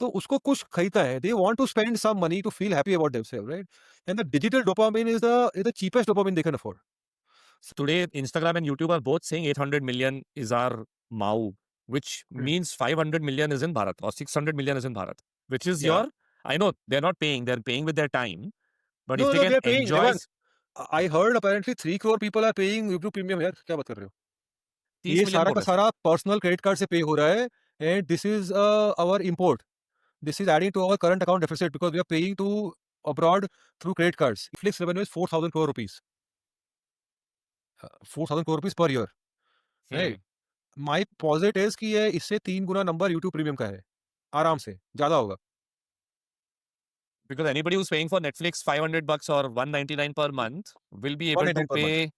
तो उसको कुछ खरीदना है, they want to spend some money to feel happy about themselves, right? And the digital dopamine is the cheapest dopamine they can afford. Today, Instagram and YouTube are both saying 800 million is our MAU, which means 500 million is in Bharat or 600 million is in Bharat, which is Yeah. your, I know they're not paying, they're paying with their time, but if No, they no, can they're paying. enjoy Devang, I heard apparently 3 crore people are paying YouTube Premium. यार क्या बात कर रहे हो? 30 ये million सारा बोल का रहे थे. सारा पर्सनल क्रेडिट कार्ड से पे हो रहा है, and this is our import. This is adding to our current account deficit because we are paying to abroad through credit cards. Netflix revenue is 4,000 crore rupees. 4,000 crore rupees per year, right? My posit is कि ये इससे 3 गुना number YouTube premium का है, आराम से ज्यादा होगा. Because anybody who's paying for Netflix 500 bucks or 199 per month will be able to 199 per month. pay.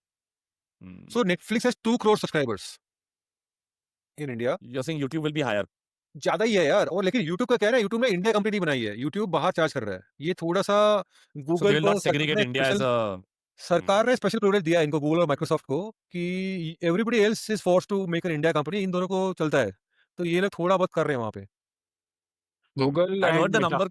Hmm. So Netflix has 2 crore subscribers in India. You're saying YouTube will be higher. ज्यादा ही है यार. और लेकिन YouTube का क्या है ना, YouTube ने इंडिया कंपनी नहीं बनाई है, YouTube बाहर चार्ज कर रहा है. ये थोड़ा सा So they गूगल will को not segregate India as a. सरकार ने स्पेशल प्रिविलेज दिया है इनको, गूगल और माइक्रोसॉफ्ट को, कि everybody else is force to make an India company, इन दोनों को चलता है. तो ये लोग थोड़ा बहुत कर रहे हैं वहां पे. Google I and heard the Meta. number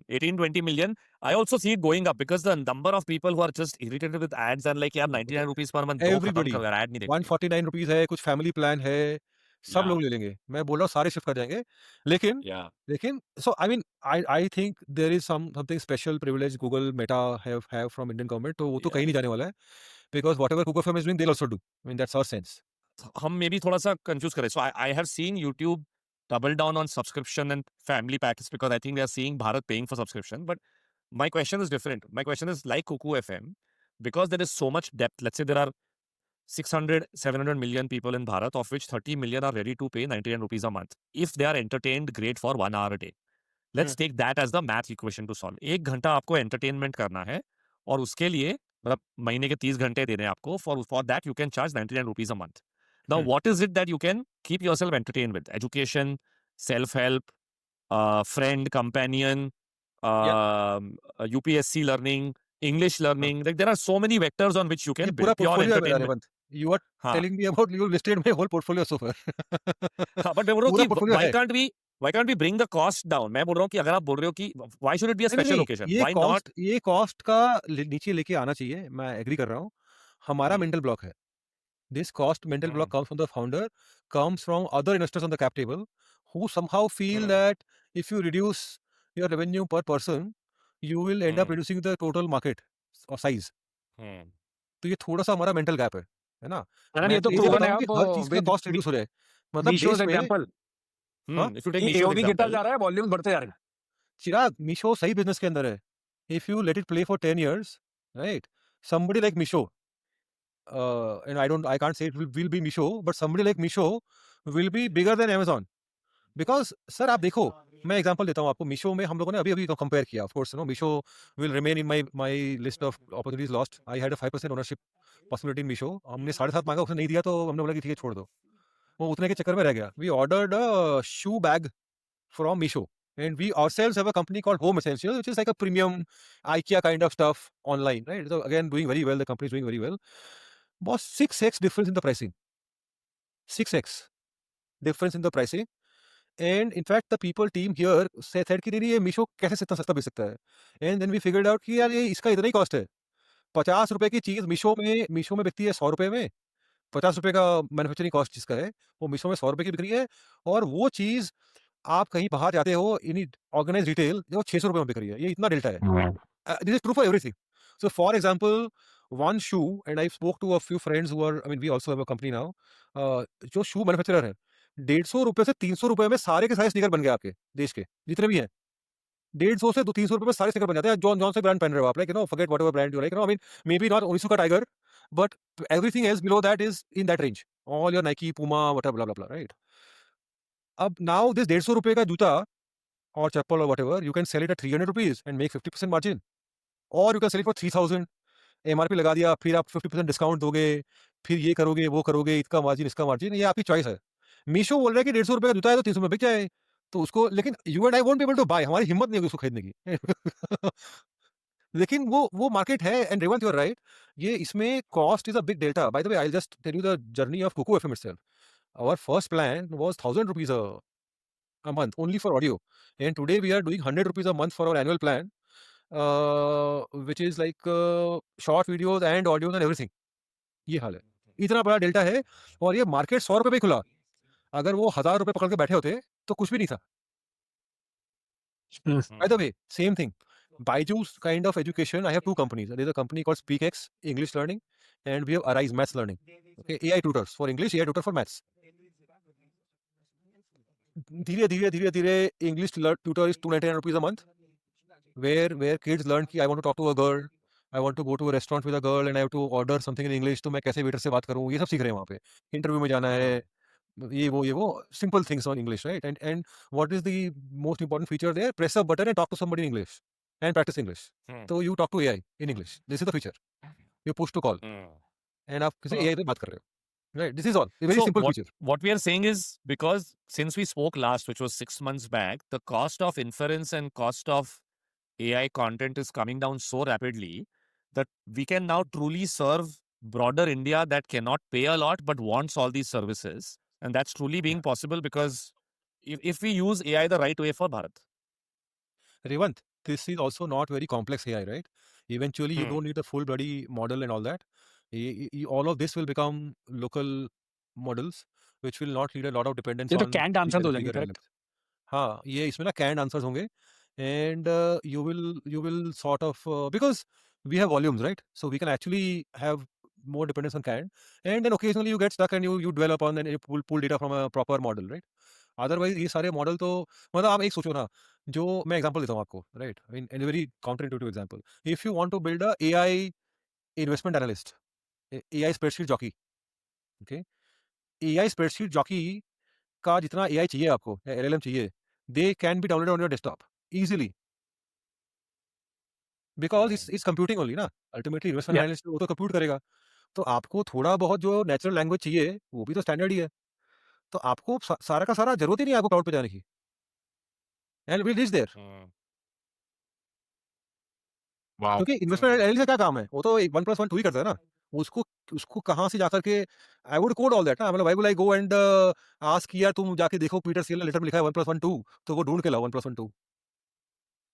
18 20 million. I also see it going up because the number of people who are just irritated with ads and like यार 99 rupees per month दो खत्म एवरीबडी करो यार ad नहीं देखते. 149 rupees है, कुछ family plan है, सब Yeah. लोग ले लेंगे. मैं बोल रहा हूँ सारे शिफ्ट कर जाएंगे. लेकिन Yeah. लेकिन so I mean I think there is something special privilege Google Meta have from Indian government. तो वो तो कहीं नहीं जाने वाला है, because whatever Google form is doing they will also do. I mean that's our sense. हम may B थोड़ा सा कंफ्यूज करें. So I have seen YouTube double down on subscription and family packs because I think they are seeing Bharat paying for subscription. But my question is different. My question is like Kuku FM, because there is so much depth. Let's say there are 600, 700 million people in Bharat, of which 30 million are ready to pay 99 rupees a month. If they are entertained, great for 1 hour a day. Let's take that as the math equation to solve. 1 घंटा आपको entertainment करना है और उसके लिए मतलब महीने के 30 घंटे देने हैं आपको. For that you can charge 99 rupees a month. Now, what is it that you can keep yourself entertained with? Education, self-help, friend, companion, UPSC learning, English learning. Like there are so many vectors on which you ये can पूरा build pure portfolio है मेरा entertainment. Revant. You are हाँ. Telling me about you listed my whole portfolio so far. हाँ, but मैं बोल रहा हूँ पूरा कि पोर्टफोलियो है. why can't we bring the cost down? मैं बोल रहा हूँ कि अगर आप बोल रहे हो कि why should it be a नहीं, special नहीं, occasion? ये Why not? कॉस्ट, ये कॉस्ट का नीचे लेके आना चाहिए. मैं एग्री कर रहा हूँ. हमारा हम्म, मेंटल ब्लॉक है. This cost mental block hmm, comes from the founder, comes from other investors on the cap table, who somehow feel hmm, that if you reduce your revenue per person, you will end up hmm, reducing the total market or size. हम्म. तो ये थोड़ा सा हमारा mental gap है ना. And मैं ये तो ये proven चाहता है हूँ कि अब हर चीज का with कॉस्ट रिड्यूस हो जाए. मतलब Meesho's देश में, example. हाँ, If you take ये Meesho's AOV गिरता example, जा रहा है, वॉल्यूम बढ़ते जा रहे हैं. चिराग मीशो सही बिजनेस के अंदर है. If you let it play for 10 years, right, somebody like Misho, and I can't say it will be Misho, but somebody like Misho will be bigger than Amazon. Because sir आप देखो, मैं example देता हूँ आपको. मीशो में हम लोगों ने अभी अभी कंपेयर किया. Of course no, Meesho will remain in my list of opportunities lost. I had a 5% ownership possibility in Meesho. हमने 7.5 मांगा, उसने नहीं दिया, तो हमने बोला कि ठीक है छोड़ दो. वो उतने के चक्कर में रह गया. We ordered a shoe bag from Meesho, and we ourselves have a company called Home Essentials, which is like a premium IKEA kind of stuff online, right? So again, doing very well. The company is doing very well. Was 6x difference in the pricing. 6x difference in the pricing. And in fact the people team here said कि नहीं ये मीशो कैसे इतना सस्ता बेच सकता है. And then we figured out कि यार ये इसका इतना ही कॉस्ट है. 50 रुपए की चीज मीशो में बिकती है 100 रुपए में. 50 रुपए का मैन्युफैक्चरिंग कॉस्ट जिसका है, वो मीशो में 100 रुपए की बिक रही है. और वो चीज आप कहीं बाहर जाते हो इन ऑर्गेनाइज रिटेल, वो 600 रुपए में बिक रही है. ये इतना डेल्टा है. This is true for everything. So, for example, one shoe, and I spoke to a few friends who are, I mean, we also have a company now, जो शू मैन्युफैक्चरर है, 150 रुपए से 300 रुपए में सारे के सारे स्नीकर बन गए आपके देश के जितने भी हैं. 150 से 300 रुपए में सारे स्नीकर बन जाते हैं. जॉन जॉन से ब्रांड पहन रहे हो आप, like forget whatever brand you like, I mean may be not Onitsuka Tiger, but everything else below that is in that range. All your Nike, Puma, whatever, blah blah blah, right. अब now this 150 रुपए का जूता or chappal or whatever, you can sell it at 300 rupees and make 50% margin. Or you can sell it for 3000, MRP लगा दिया, फिर आप 50% discount दोगे, फिर ये करोगे, वो करोगे, इसका मार्जिन, इसका मार्जिन, ये आपकी चॉइस है। मीशो बोल रहा है कि 150 रुपए का जूता है तो 300 में बिक जाए, तो उसको, लेकिन you and I won't be able to buy, हमारी हिम्मत नहीं होगी उसको खरीदने की। लेकिन वो मार्केट है, and Revant you are right, ये इसमें cost is a big delta. By the way, I will just tell you the journey of Kuku FM itself. Our first plan was 1000 rupees a month only for audio, and today we are doing 100 rupees a month for our annual plan, which is like short videos and audios and everything. ये हाल है, इतना बड़ा delta है, और ये market 100 रुपए पे खुला। अगर वो 1000 रुपए पकड़ के बैठे होते तो कुछ भी नहीं था। By the way, same thing. Byju's kind of education, I have two companies. There's a company called SpeakX English Learning, and we have Arise Maths Learning. Okay, AI tutors for English, AI tutor for maths. धीरे English tutor is 299 rupees a month, where kids learn कि I want to talk to a girl, I want to go to a restaurant with a girl and I have to order something in English, तो मैं कैसे waiter से बात करूँ, ये सब सीख रहे हैं वहाँ पे। इंटरव्यू में जाना है, ये वो simple things on English, right? And what is the most important feature there? Press a button and talk to somebody in English and practice English. So you talk to AI in English. This is the feature. You push to call and आप किसी AI पे बात कर रहे हो. Right? This is all. A very So simple feature. what we are saying is, because since we spoke last, which was 6 months back, the cost of inference and cost of AI content is coming down so rapidly that we can now truly serve broader India that cannot pay a lot but wants all these services. And that's truly being possible because if we use AI the right way for Bharat. Revant, this is also not very complex AI, right? Eventually, you don't need a full bloody model and all that. All of this will become local models, which will not need a lot of dependence ये तो on canned answers हो जाएंगे, bigger correct? LLMs. हाँ, ये इसमें ना canned answers होंगे, and you will sort of because we have volumes, right? So we can actually have more dependence on canned, and then occasionally you get stuck and you dwell upon and you pull data from a proper model, right? Otherwise ये सारे model तो, मतलब आप एक सोचो ना, जो मैं एग्जांपल देता हूँ आपको, right, in very counter intuitive example, if you want to build a AI investment analyst, AI spreadsheet jockey, okay, AI spreadsheet jockey का जितना एआई चाहिए आपको, एलएलएम चाहिए, they can be downloaded on your desktop easily, because it's computing only ना, ultimately investment Yeah. Analyst वो तो compute करेगा, तो आपको थोड़ा बहुत जो नेचुरल लैंग्वेज चाहिए वो भी तो स्टैंडर्ड ही है, तो आपको सारा का सारा जरूरत ही नहीं है आपको क्लाउड पे जाने की, and we reach there. Wow. क्योंकि इन्वेस्टमेंट एनालिस्ट का क्या काम है, वो तो 1+1 2 ही करता है ना, उसको उसको कहाँ से जाकर के, I would code all that ना, मतलब why will I go and ask यार तुम जाके देखो पीटर सीएल ने लेटर में लिखा है 1+1 2, तो वो ढूंढ के लाओ 1+1 2,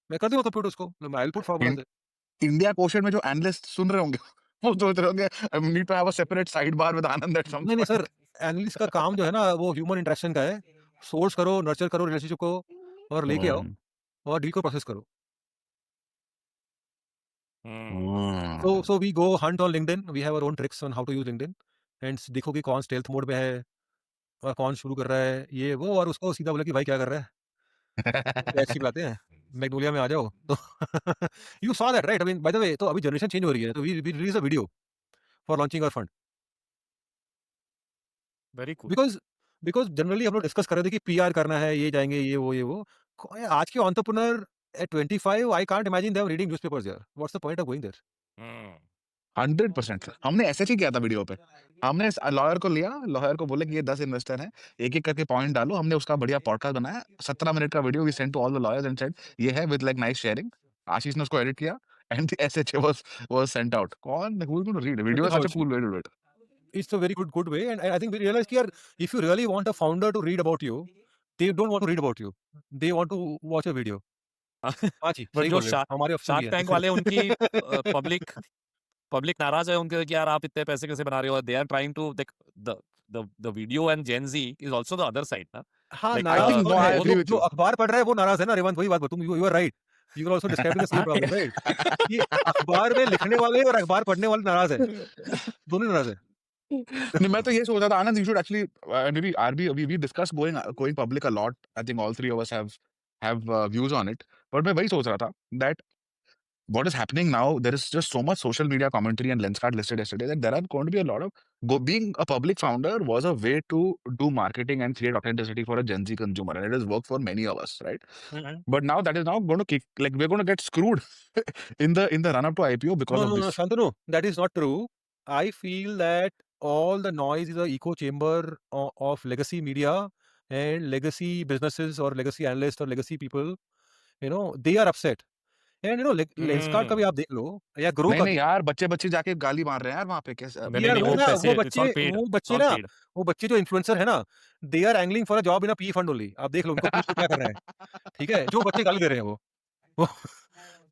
मैं कर दूंगा कंप्यूटर उसको, आई विल पुट फॉर्मूला से। इंडिया क्वेश्चन में जो एनालिस्ट सुन रहे होंगे वो सोच रहे होंगे I need to have a separate side bar with Anand at some नहीं सर, एनालिस्ट का काम जो है ना वो ह्यूमन इंटरेक्शन का है, सोर्स करो, नर्चर करो रिलेशनशिप को, और लेके आओ और डील को प्रोसेस करो। So we go hunt on LinkedIn. We have our own tricks on how to use LinkedIn. And देखो कि कौन स्टेल्थ मोड में है और कौन शुरू कर रहा है ये वो, और उसको सीधा बोला कि भाई क्या कर रहा है, टैक्सी पे आते हैं, मैग्नोलिया में आ जाओ। तो you saw that right, I mean by the way, तो अभी जनरेशन चेंज हो रही है, तो we release a video for launching our fund, Very cool. Because generally हम लोग डिस्कस कर रहे थे कि पीआर करना है, ये जाएंगे, ये वो। आज के entrepreneur at 25, I can't imagine them reading newspapers यार, what's the point of going there. 100% हमने ऐसे ही किया था वीडियो पे, हमने लॉयर को लिया, लॉयर को बोले कि ये 10 इन्वेस्टर हैं, एक-एक करके पॉइंट डालो, हमने उसका बढ़िया पॉडकास्ट बनाया, 17 मिनट का video we sent to all the lawyers and said ये है with like nice sharing, Ashish ने उसको एडिट किया and the SHA was sent out. कौन who is going to read video, is such a cool way to do it. It's a very good way, and I think we realize कि यार, if you really want a founder to read about you, they don't want to read about you, they want to watch a video। हाँ जी, but सही जो बोल रहे हो, हमारे option shark भी टैंक है। वाले उनकी पब्लिक नाराज है उनके कि यार आप इतने पैसे कैसे बना रहे हो, they are trying to the video and gen Z is also the other side ना, हाँ, Like, नाराज think कौन no, I है, agree जो with जो you. अखबार पढ़ रहा है वो नाराज है ना रेवंत, वही बात तुम, you are right, you are also describing the same problem, right, कि अखबार में लिखने वाले और अखबार पढ़ने वाले नाराज है, दोनों नाराज है। नहीं, मैं तो ये सोच रहा था Anand, you should actually maybe RB we discuss going public a lot, I think all three of us have views on it, but मैं वही सोच रहा था that what is happening now, there is just so much social media commentary, and Lenskart listed yesterday that there are going to be a lot of being a public founder was a way to do marketing and create authenticity for a Gen Z consumer, and it has worked for many of us, right? But now that is now going to kick, like we're going to get screwed in the run up to IPO because No, of no, no, this. Shantanu, that is not true. I feel that all the noise is a echo chamber of legacy media and legacy businesses or legacy analysts or legacy people. They are upset. And Lenskart का भी आप देख लो या grow नहीं का नहीं भी यार, बच्चे बच्चे जाके गाली मार रहे हैं यार वहां पे कैसे नहीं, यार नहीं, वो वो ना पैसे, it's all paid. वो It's बच्चे all ना paid. वो बच्चे जो इन्फ्लुएंसर है ना, they are angling for a job in a P fund only. आप देख लो उनको पूछ लो क्या कर रहे हैं। ठीक है, जो बच्चे गाली दे रहे हैं वो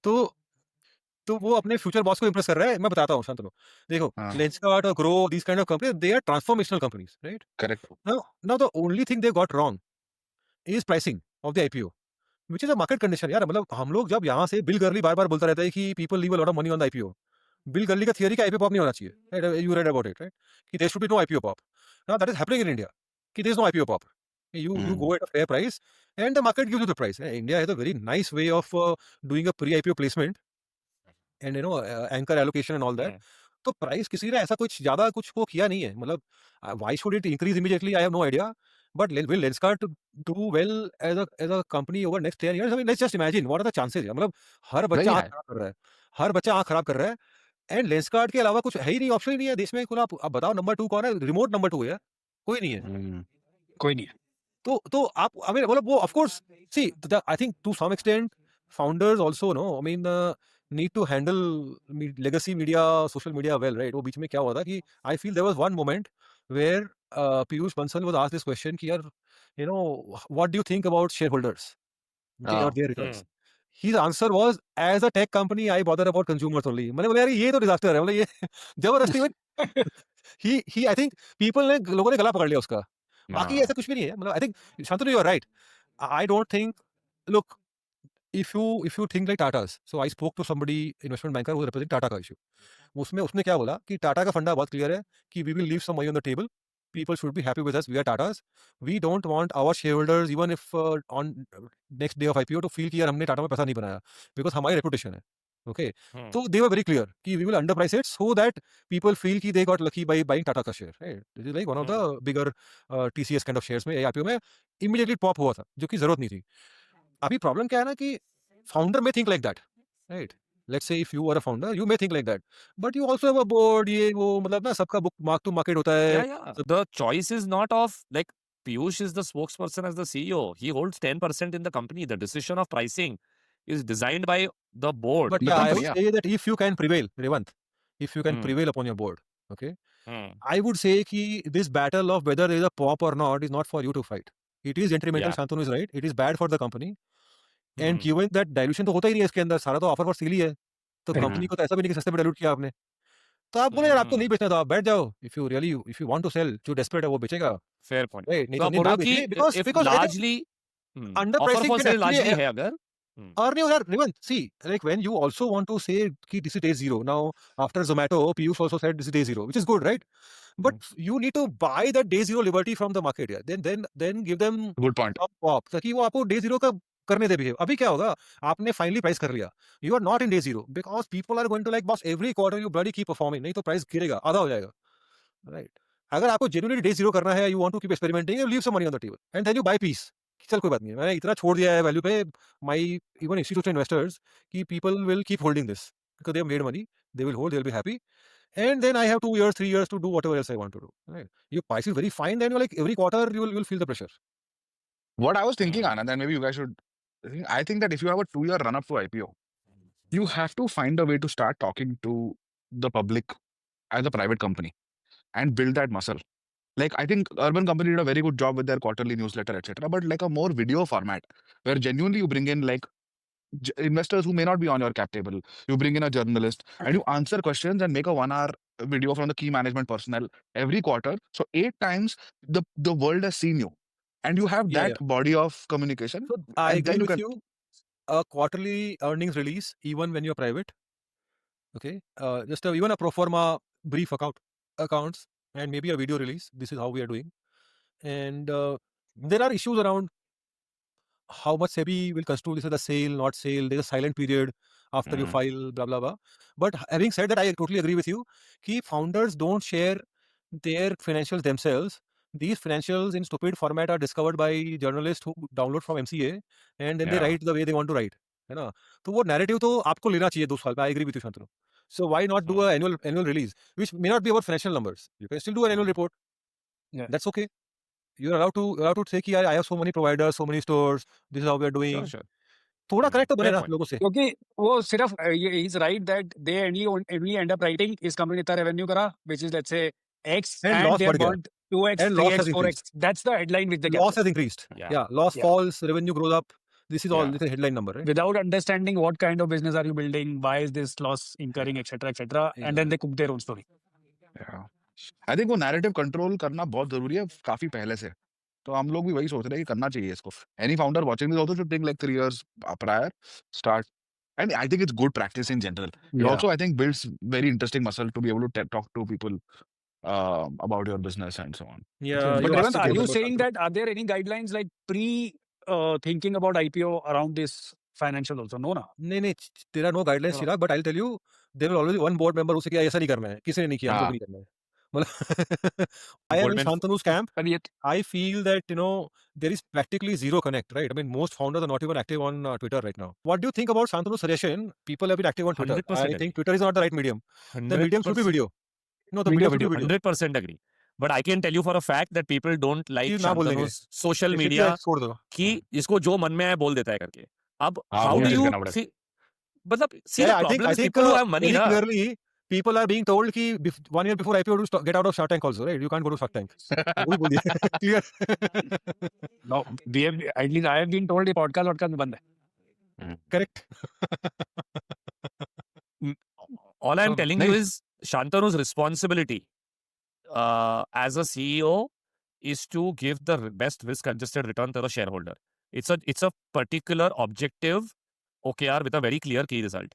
तो वो अपने फ्यूचर बॉस को इंप्रेस कर रहा है। मैं बताता हूँ शांतनु, देखो हाँ लेंसकार्ट और Groww, these kind of company, they are transformational companies, right? Correct now the only thing they got wrong is pricing of the IPO, which is a market condition. यार मतलब हम लोग जब यहाँ से बिल गर्ली बार बार बोलता रहता है कि people leave a lot of money on the IPO. Bill Gurley का थियरी का आईपीओ पॉप नहीं होना चाहिए, you read about it, right? कि there should be no IPO pop. Now that is happening in India कि there is no IPO pop. You go at a fair price and the market gives you the price. India has a very nice way of doing a pre IPO placement and anchor allocation and all that. तो price किसी ने ऐसा कुछ ज्यादा कुछ वो किया नहीं है। मतलब why should it increase immediately, I have no idea, but will Lenskart do well as a company over next 10 years? I mean let's just imagine what are the chances. मतलब हर वही बच्चा आंख है खराब कर रहा है, हर बच्चा आंख खराब कर रहा है, एंड लेंसकार्ट के अलावा कुछ है ही नहीं, ऑप्शन ही नहीं है देश में। आप बताओ नंबर 2 कौन है? रिमोट नंबर 2 है, कोई नहीं है। कोई नहीं है। तो आप आई मीन मतलब वो of course see I think to some extent founders also no I mean need to handle legacy media, social media well, right? वो बीच में क्या हुआ था कि I feel there was one moment where Piyush Bansal was asked this question कि यार what do you think about shareholders, okay, और हाँ their returns? His answer was, as a tech company, I bother about consumers only. मैंने बोला यार ये तो disaster है, मतलब ये जबरदस्ती में ही आई थिंक पीपल ने, लोगों ने गला पकड़ लिया उसका। बाकी हाँ ऐसा कुछ भी नहीं है। मतलब I think Shantanu you are right. I don't think, look, if you think like Tata's, so I spoke to somebody, investment banker who represent Tata का issue। उसमें उसने क्या बोला कि टाटा का फंडा बहुत क्लियर है कि we will leave some money on the table, people should be happy with us, we are Tatas, we don't want our shareholders even if on next day of IPO to feel कि यार हमने टाटा में पैसा नहीं बनाया, because हमारी reputation है, okay? तो they were very clear कि we will underprice it so that people feel कि they got lucky by buying Tata का share, right? This is like one of the bigger TCS kind of shares में IPO में immediately pop हुआ था, जो कि जरूरत नहीं थी। अभी प्रॉब्लम क्या है ना कि फाउंडर में think like that, right? Let's say if you are a founder you may think like that, but you also have a board, ये वो, मतलब ना सबका बुक मार्क टू मार्केट होता है। Yeah. The choice is not of like Piyush is the spokesperson as the CEO. He holds 10% in the company. The decision of pricing is designed by the board. But the या आई company, would yeah. Say that if you can prevail, Revanth, if you can Hmm. Prevail upon your board, okay, Hmm. I would say कि this battle of whether there is a pop or not is not for you to fight. It is detrimental, Yeah. Shantanu is right. It is bad for the company. And Hmm. given that dilution तो होता ही नहीं है इसके अंदर, सारा तो offer for sale ही है। तो Correct. कंपनी को तो ऐसा भी नहीं कि सस्ते में डाइल्यूट किया आपने। तो आप बोले यार आपको नहीं बेचना तो आप बैठ जाओ। If you want to sell, जो डेस्परेट है वो बेचेगा, Fair point. राइट? नहीं So तो आप नहीं बोल ना रहे हो बेचिए, कि because if because I think largely under offer pricing for can sale actually largely है अगर और नहीं यार Revant, see like when you also want to say कि this is day zero, now after Zomato, Piyush also said this is day zero, which is good, right? But you need to buy that day zero liberty from the market, yeah. Then give them Good point. top pop ताकि वो आपको day zero का करने they behave. अभी क्या होगा, आपने finally price कर लिया, you are not in day zero because people are going to like boss every quarter you bloody keep performing, नहीं तो प्राइस गिरेगा, आधा हो जाएगा, राइट? अगर आपको जेन्युइनली डे जीरो करना है, you want to keep experimenting, you leave some money on the table and then you buy peace. चल कोई बात नहीं है, मैंने इतना छोड़ दिया है वैल्यू पे, माय इवन इंस्टीट्यूशनल इन्वेस्टर्स कि people will keep holding this because they have made money, they will hold, they will be happy, and then I have 2 years, 3 years to do whatever else I want to do, right? Your price is very fine, then you're like every quarter you'll feel the pressure. What I was thinking, Anand, and maybe you guys should, I think that if you have a 2-year run up to IPO, you have to find a way to start talking to the public as a private company and build that muscle. Like, I think Urban Company did a very good job with their quarterly newsletter, etc. But like a more video format where genuinely you bring in like investors who may not be on your cap table. You bring in a journalist and you answer questions and make a 1 hour video from the key management personnel every quarter. So 8 times the world has seen you. And you have Yeah, that yeah. body of communication. So I And then agree you with can you. A quarterly earnings release, even when you're private, okay? Just even a pro forma brief accounts and maybe a video release. This is how we are doing. And there are issues around how much SEBI will construe this as a sale, not sale. There's a silent period. after you Mm. file blah blah blah. But having said that, I totally agree with you. Key founders don't share their financials themselves. These financials in stupid format are discovered by journalists who download from MCA and then they Yeah. write the way they want to write. है ना? तो वो narrative तो आपको लेना चाहिए 2 साल पे. I agree with you, Shantanu. So why not do an annual release, which may not be about financial numbers. You can still do an annual report. Yeah. That's okay. You're allowed to say कि I have so many providers, so many stores. This is how we are doing. Sure. थोड़ा Hmm. connect तो बने Fair ना point. लोगों से. क्योंकि वो सिर्फ he's right that they only end up writing इस company ने इतना revenue करा, which is let's say X, And and loss they have बढ़ गया. burnt 2x, And loss 3x, has 4x. increased. That's the headline which they Loss capture. has increased. Yeah. Yeah. Loss Yeah. falls, revenue grows up. This is all Yeah. it's a headline number, right? Without understanding what kind of business are you building, why is this loss incurring, etc., and then they cook their own story. Yeah. I think वो narrative control करना बहुत जरूरी है काफी पहले से. तो हम लोग भी वही सोच रहे हैं कि करना चाहिए इसको. Any founder watching this also should think like 3 years prior, start. And I think it's good practice in general. It Yeah. also, I think, builds very interesting muscle to be able to talk to people about your business and so on. Yeah. But you Revant, asked are about you that, saying Shantanu. that are there any guidelines like thinking about IPO around this financial also? No, na. नहीं there are no guidelines, No. Chirag, but I'll tell you there will always be one board member उसे क्या ऐसा नहीं करना है, किसी ने नहीं किया, हमको हाँ. भी नहीं करना है. मतलब I am in Goldman- Shantanu's camp. But yet, I feel that there is practically zero connect, right? I mean, most founders are not even active on Twitter right now. What do you think about Shantanu's suggestion? People have been active on Twitter. 100% I think Twitter is not the right medium. The medium should be 100% video. No, the Video, medium should be video. 100% agree. But I can tell you for a fact that people don't like कि ना बोल देंगे. Shantanu's social Except media कि छोड़ दो. कि इसको जो मन में आए बोल देता है करके. अब हाँ, how वो do चीज़ you करना पड़ेगा. see? मतलब see the Yeah, I problem think is people who have money very ना. clearly people are being told कि 1 year before IPO to get out of Shark Tank also, right? You can't go to Shark Tank. वो भी बोल दिया. Clear. no, we have, at least I have been told the podcast में बंद है. Correct. All I'm No, telling you नहीं. is Shantanu's responsibility as a CEO is to give the best risk-adjusted return to the shareholder. It's a particular objective OKR with a very clear key result.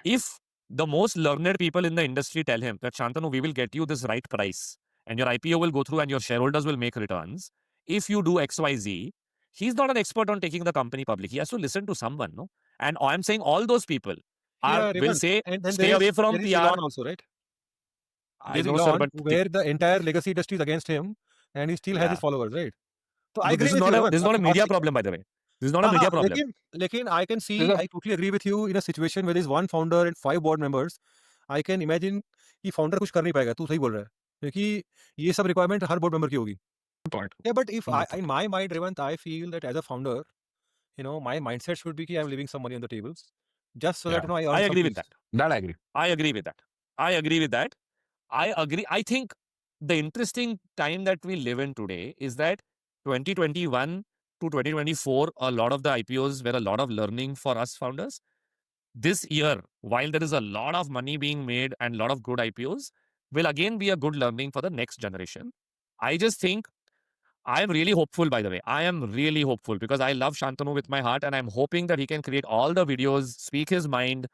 If the most learned people in the industry tell him that Shantanu, we will get you this right price and your IPO will go through and your shareholders will make returns. If you do XYZ, he's not an expert on taking the company public. He has to listen to someone, no? And I'm saying all those people Yeah, will Revant. say, And then stay there away is from PR. Elon also, right? I There's know, sir, Elon, but where the entire legacy industry is against him, and he still has Yeah. his followers, right? So I no, agree this is with not you, a Revant. this is not a media problem, by the way. This is not a media problem. लेकिन I can see, There's a- I totally agree with you in a situation where there's one founder and 5 board members. I can imagine कि founder कुछ कर नहीं पाएगा. तू सही बोल रहा है. क्योंकि ये सब requirement हर board member की होगी. Point. Yeah, but if Good in my mind, Revant, I feel that as a founder, my mindset should be कि I'm leaving some money on the table, just so that Yeah. I earn I some agree with peace. that. That I agree. I agree with that. I agree with that. I agree. I think the interesting time that we live in today is that 2021 to 2024, a lot of the IPOs were a lot of learning for us founders. This year, while there is a lot of money being made and a lot of good IPOs, will again be a good learning for the next generation. I just think I am really hopeful, by the way. I am really hopeful because I love Shantanu with my heart and I'm hoping that he can create all the videos, speak his mind,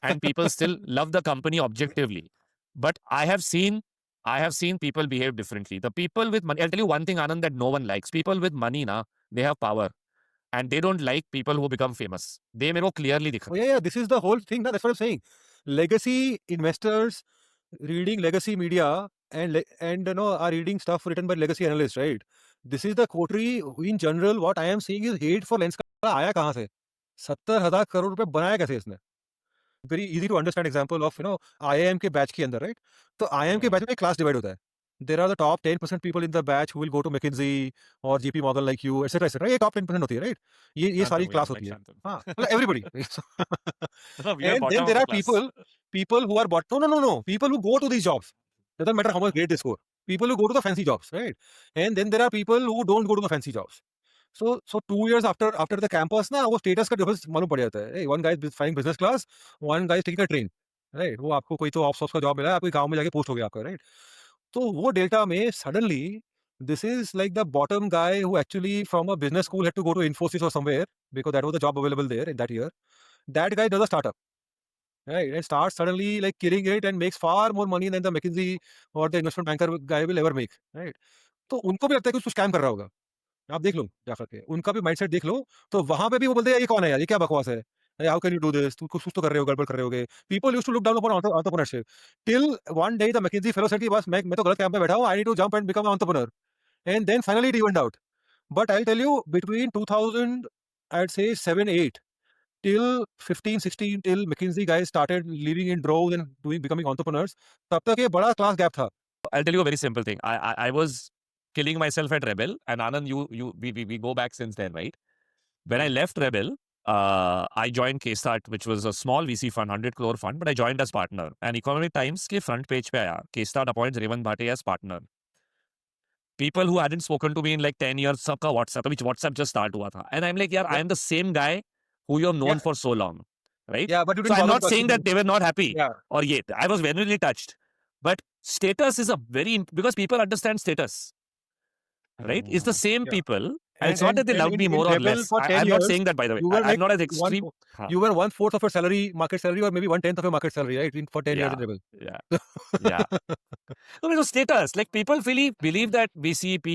and people still love the company objectively. But I have seen people behave differently. The people with money, I'll tell you one thing, Anand, that no one likes. People with money, they have power. And they don't like people who become famous. They मेरे को clearly दिख Oh, रहे हैं. yeah, this is the whole thing. That's what I'm saying. Legacy investors reading legacy media and are reading stuff written by legacy analysts, right? This is the coterie in general. What I am saying is hate for lens का आया कहाँ से? 70,000 करोड़ रुपए बनाया कैसे इसने? Very easy to understand example of IIM के batch के अंदर, right? तो IIM के बैच में क्लास डिवाइड होता है. There are the top 10% people in the batch who will go to McKinsey or JP Morgan like you, etc. ये top 10% होती है, right? ये सारी Shantanu, क्लास yeah, होती है. like Shantanu. हाँ, मतलब everybody. We are And bottom then of there the are class. people who are no, people who go to these jobs. Doesn't matter how much grade they score. People who go to the fancy jobs, right? And then there are people who don't go to the fancy jobs. So 2 years after the campus ना वो status का difference मालूम पड़ जाता है. Hey, one guy is flying business class, one guy is taking a train, right? वो आपको कोई तो ऑप्स का जॉब मिला है, आपको गांव में जाके पोस्ट हो गया आपका, right? तो वो डेल्टा में suddenly this is like the bottom guy who actually from a business school had to go to Infosys or somewhere because that was the job available there in that year. That guy does a startup, right? And starts suddenly like killing it and makes far more money than the McKinsey or the investment banker guy will ever make, right? तो उनको भी लगता है कि कुछ scam कर रहा होगा. आप देख लो जाकर के उनका भी माइंडसेट देख लो तो वहां पे भी वो बोलते हैं ये कौन है यार, ये क्या बकवास है. Hey, how can you do this? तू कुछ तो कर रहे हो, गड़बड़ कर रहे होगे. People used to look down upon entrepreneurship. Till one day the McKinsey fellow said कि बस मैं तो गलत कैंप में बैठा हूँ. I need to jump and become an entrepreneur. And then finally it evened out. But I'll tell you, between 2000, I'd say 7, 8, till 15, 16, till McKinsey guys started leaving in droves and becoming entrepreneurs, तब तक ये बड़ा class gap था. I'll tell you a very simple thing. I was killing myself at Rebel, and Anand, we go back since then, right? When I left Rebel, I joined KStart, which was a small VC fund, 100 crore fund, but I joined as partner. And Economic Times के front page पे आया, KStart appoints Revant Bhate as partner. People who hadn't spoken to me in like 10 years, सबका WhatsApp, which WhatsApp just start हुआ था. And I'm like, yeah, I am the same guy who you have known Yeah. for so long, right? Yeah, but you So didn't I'm bother not to saying that they were not happy Yeah. or yet. I was genuinely touched. But status is a very, because people understand status, right? It's the same Yeah. people. And it's not that they love me in more or Rebel less. for 10 I'm not years, saying that, by the way. you were I'm like not as one, extreme. you were 1/4 of your salary, market salary, or maybe 1/10 of your market salary, right? For 10 years Yeah. in Rebel. Yeah. Yeah. No, it's status. Like people believe that VCP,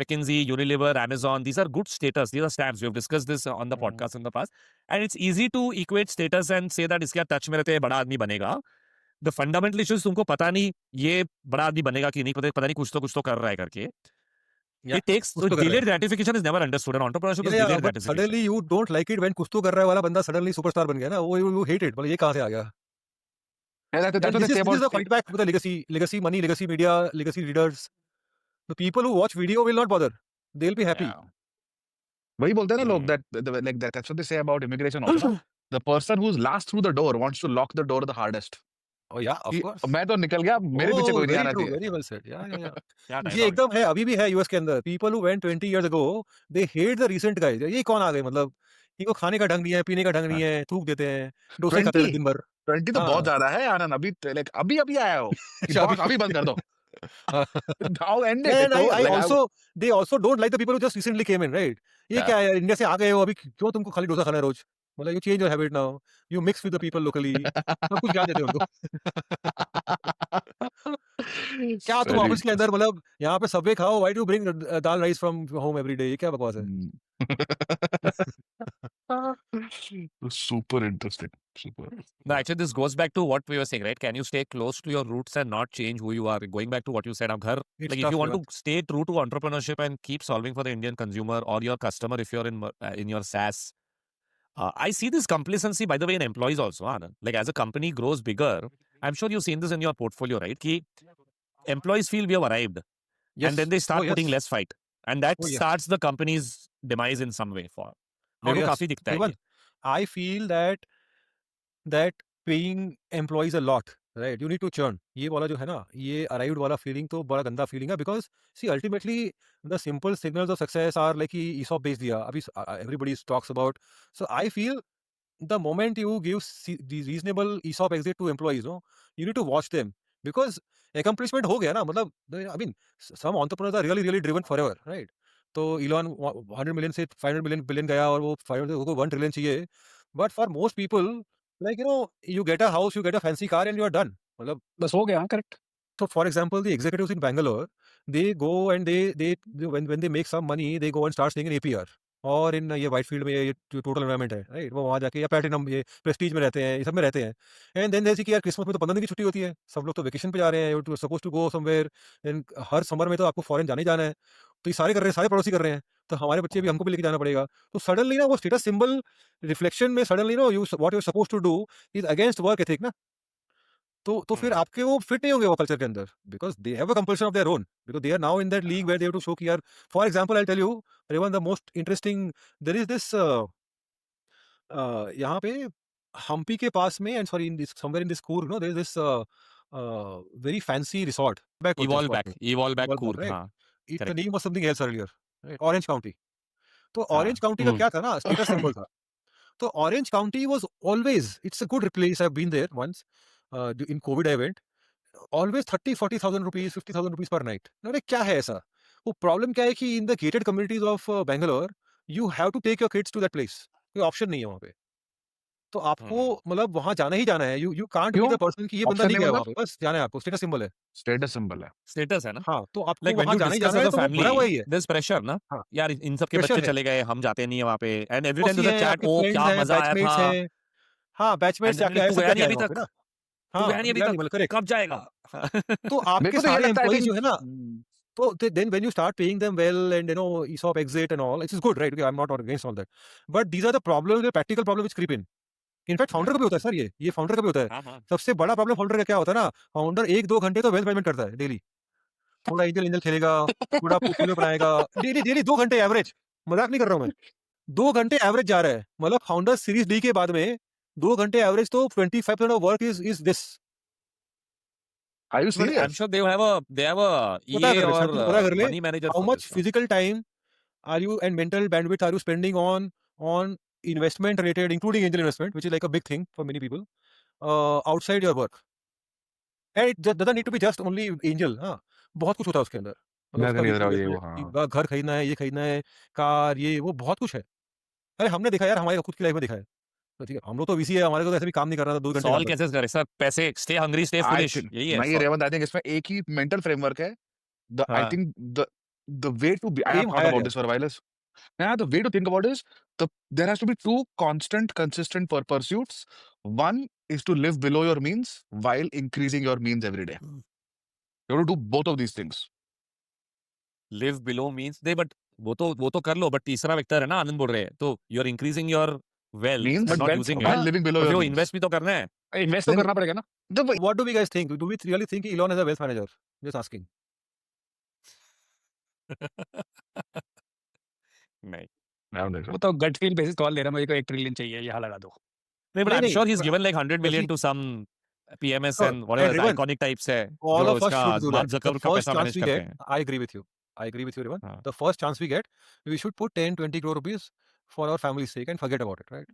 McKinsey, Unilever, Amazon, these are good status. These are stamps. We have discussed this on the podcast in the past. And it's easy to equate status and say that इसके touch में रहते हैं बड़ा आदमी बनेगा. The fundamental issues तुमको पता नहीं ये बड़ा आदमी बनेगा कि नहीं पता नहीं कुछ तो कर रहा है करके. Yeah. It takes कुछ तो कर रहा है. delayed gratification is never understood. And entrepreneurship is Yeah, delayed but gratification. suddenly you don't like it when कुछ तो कर रहा है वाला बंदा suddenly superstar बन गया ना. वो you hate it. मतलब ये कहाँ से आ गया? Yeah, that's And what they this say is about the fight back with the legacy money, legacy media, legacy readers. The people who watch video will not bother. They'll be happy. Yeah. वही बोलते हैं ना लोग Hmm. that like that's what they say about immigration also. ना. The person who's last through the door wants to lock the door the hardest. Oh yeah, of कि course. मैं तो निकल गया मेरे पीछे Oh, कोई नहीं very आना true, चाहिए. very well said. Yeah, yeah, yeah. क्या ये dialogue है? एकदम है, अभी भी है यूएस के अंदर. People who went 20 years ago, they hate the recent guys. ये कौन आ गए मतलब? इनको खाने का ढंग नहीं है, पीने का ढंग नहीं है, थूक देते हैं, डोसे खाते हैं 20 दिन भर. 20 तो हाँ. बहुत ज्यादा है आनंद. अभी like अभी आया हो कि अच्छा, बॉस अभी बंद कर दो. हाँ. Now end it. And It's over. I Like also they also don't like the people who just recently came in, right? ये Yeah. क्या है, इंडिया से आ गए हो अभी, क्यों तुमको खाली डोसा खाना है रोज? मतलब you change your habit now. You mix with the people locally. सब कुछ ज्ञान देते हैं उनको. क्या तुम Very ऑफिस के अंदर मतलब यहाँ पे सबवे खाओ, why do you bring dal rice from home every day? ये क्या बकवास है? Super interesting. Super. No, actually, this goes back to what we were saying, right? Can you stay close to your roots and not change who you are? Going back to what you said, अब घर, It's like if tough, you want Revant. to stay true to entrepreneurship and keep solving for the Indian consumer or your customer, if you're in your SaaS, I see this complacency, by the way, in employees also, Anand. Like as a company grows bigger, I'm sure you've seen this in your portfolio, right? Ki employees feel we have arrived, Yes. and then they start Oh, putting yes. less fight, and that Oh, yes. starts the company's demise in some way. For Oh, मेरे को yes. काफी दिखता है ये. Revant, I feel that paying employees a lot, right? You need to churn. ये वाला जो है ना, ये arrived वाला feeling तो बड़ा गंदा feeling है, because see ultimately the simple signals of success are like कि ESOP बेच दिया. अभी everybody talks about. So I feel the moment you give the reasonable ESOP exit to employees, no, you need to watch them, because accomplishment हो गया ना, मतलब I mean some entrepreneurs are really driven forever, right? तो Elon 100 million से 500 billion गया और वो 500 को 1 trillion चाहिए. But for most people, like you get a house, you get a fancy car, and you are done. मतलब बस हो गया. Correct. so for example, the executives in Bangalore, they go and they when they make some money, they go and start staying in APR और इन ये white field में ये total environment है, right? वो वहाँ जाके या प्लैटिनम ये प्रेस्टीज में रहते हैं, ये सब में रहते हैं. एंड देन जैसे कि यार क्रिसमस में तो 15 दिन की छुट्टी होती है, सब लोग तो वेकेशन पे जा रहे हैं, you suppose to go somewhere. And हर समर में तो आपको फॉरेन जाने ही जाना है, तो ये सारे कर रहे हैं, सारे पड़ोसी कर रहे हैं, तो हमारे बच्चे भी हमको भी लेके जाना पड़ेगा. तो सडनली ना वो स्टेटस सिंबल रिफ्लेक्शन में suddenly no you what you are suppose to do is against work ethic ना. तो फिर आपके वो फिट नहीं होंगे वो कल्चर के अंदर, because they have a compulsion of their own, because they are now in that league where they have to show कि यार for example I tell you one the most interesting there is this यहाँ पे हम्पी के पास में and sorry in this somewhere in this Coorg no there is this very fancy resort back Evolve back, Coorg, right. हाँ. It the Correct. Name was something else earlier, right? Orange county. तो हाँ. Orange county का क्या था ना, status symbol था. तो Orange County was always, it's a good place, I have been there once in Covid I went. Always 30-40,000 rupees 50,000 rupees पर night. अरे क्या है ऐसा? वो प्रॉब्लम क्या है कि in the gated communities of Bangalore you have to take your kids to that place. कोई ऑप्शन नहीं है वहाँ पे. तो आपको मतलब वहाँ जाना ही जाना है। यू कांट बी क्यों? द पर्सन कि ये बंदा ऑप्शन नहीं नहीं गया मतलब? वहाँ पे, बस जाना है आपको, स्टेटस सिंबल है। स्टेटस सिंबल है। स्टेटस है ना, हाँ, तो आपको लाइक व्हेन वहाँ यू जाना ही डिस्कस जाना एज है, अ तो वो भरा फैमिली हुआ ही है। देयर इज प्रेशर ना, हाँ, यार इन सब के प्रेशर बच्चे है। चले गए, हम जाते नहीं है वहाँ पे, and every time bossy there is a हैं, चैट, आपके ओ फ्रेंड्स क्या हैं, मजा आया बैचमेट्स था, हैं। हाँ, बैचमेट्स एंड जाके आए, तू सब गया जाके नहीं आए अभी वहाँ पे तक, ना। तू हाँ, गया नहीं अभी गया तक, नहीं, मतलब करेक्ट। कब जाएगा? तो मेरे आपके को तो ये सारे लगता है, आई एम्प्लॉइज़ थिंक जो है ना, तो then when you start paying them well and ESOP exit and all, it is good, right? Okay, I'm not against all that. But these are the problems, the practical problems which creep in. In fact founder का भी होता है sir, ये founder का भी होता है। हाँ हाँ सबसे बड़ा प्रॉब्लम फाउंडर का क्या होता है ना, फाउंडर 1-2 घंटे तो वेल्थ मैनेजमेंट करता है डेली। थोड़ा एंजल एंजल खेलेगा, थोड़ा पोर्टफोलियो बनाएगा, डेली डेली 2 घंटे एवरेज, मजाक नहीं कर रहा हूँ मैं। 2 घंटे एवरेज जा रहा है, मतलब फाउंडर सीरीज डी के बाद में 2 घंटे एवरेज, तो 25% of work is this. Are you but I am serious? Sure they have a पता EA कर ले, और सर पता कर ले, money manager how for much this ना। Physical time are you and mental bandwidth are you spending on investment related, including angel investment, which is like a big thing for many people, outside your work. And it doesn't need to be just only angel, हाँ, बहुत कुछ होता है उसके अंदर, मतलब मैं उसका नहीं रहा ये वो, investment, हाँ। घर खरीदना है, ये खरीदना है, कार, ये वो बहुत कुछ है। अरे हमने देखा यार, हमारे खुद की लाइफ में देखा है। तो ठीक है, हम लोग तो वीसी है, हमारे को तो ऐसे भी काम नहीं करना था 2 घंटे काम सॉल्व करना। कैसे करे सर, पैसे, stay hungry stay I foolish, think यही है नहीं रेवंत, आई थिंक इसमें एक ही मेंटल फ्रेमवर्क है। द आई हाँ think the way to be, I have am thought higher about यार। This for a while, is yeah, the way to think about is there has to be two constant, consistent pursuits. One is to live below your means while increasing your means every day. You have to do both of these things. Live below means they, but वो तो कर लो, but तीसरा vector है ना, आनंद बोल रहे हैं, तो you are increasing your wealth Means but but not wealth using while इट, हाँ, living below तो फिर your वो means. इन्वेस्ट भी तो करना है। इन्वेस्ट तो then करना पड़ेगा ना। what do we guys think? Do we really think Elon is a wealth manager? Just asking. नहीं I don't think so. वो तो गट फील बेसिस कॉल ले रहा है, मुझे को 1 ट्रिलियन चाहिए, यहाँ लगा दो। नहीं, बट आई नहीं एम नहीं, sure he is given like 100 see, million to some PMS sure, and and whatever Revan, iconic types है, all जो of us इसका should do Mark that. The Zuckerberg का first पैसा chance मैनेज we करते get, हैं। I agree with you. I agree with you, Revan. हाँ The first chance we get, we should put 10-20 crore rupees for our family's sake and forget about it, right?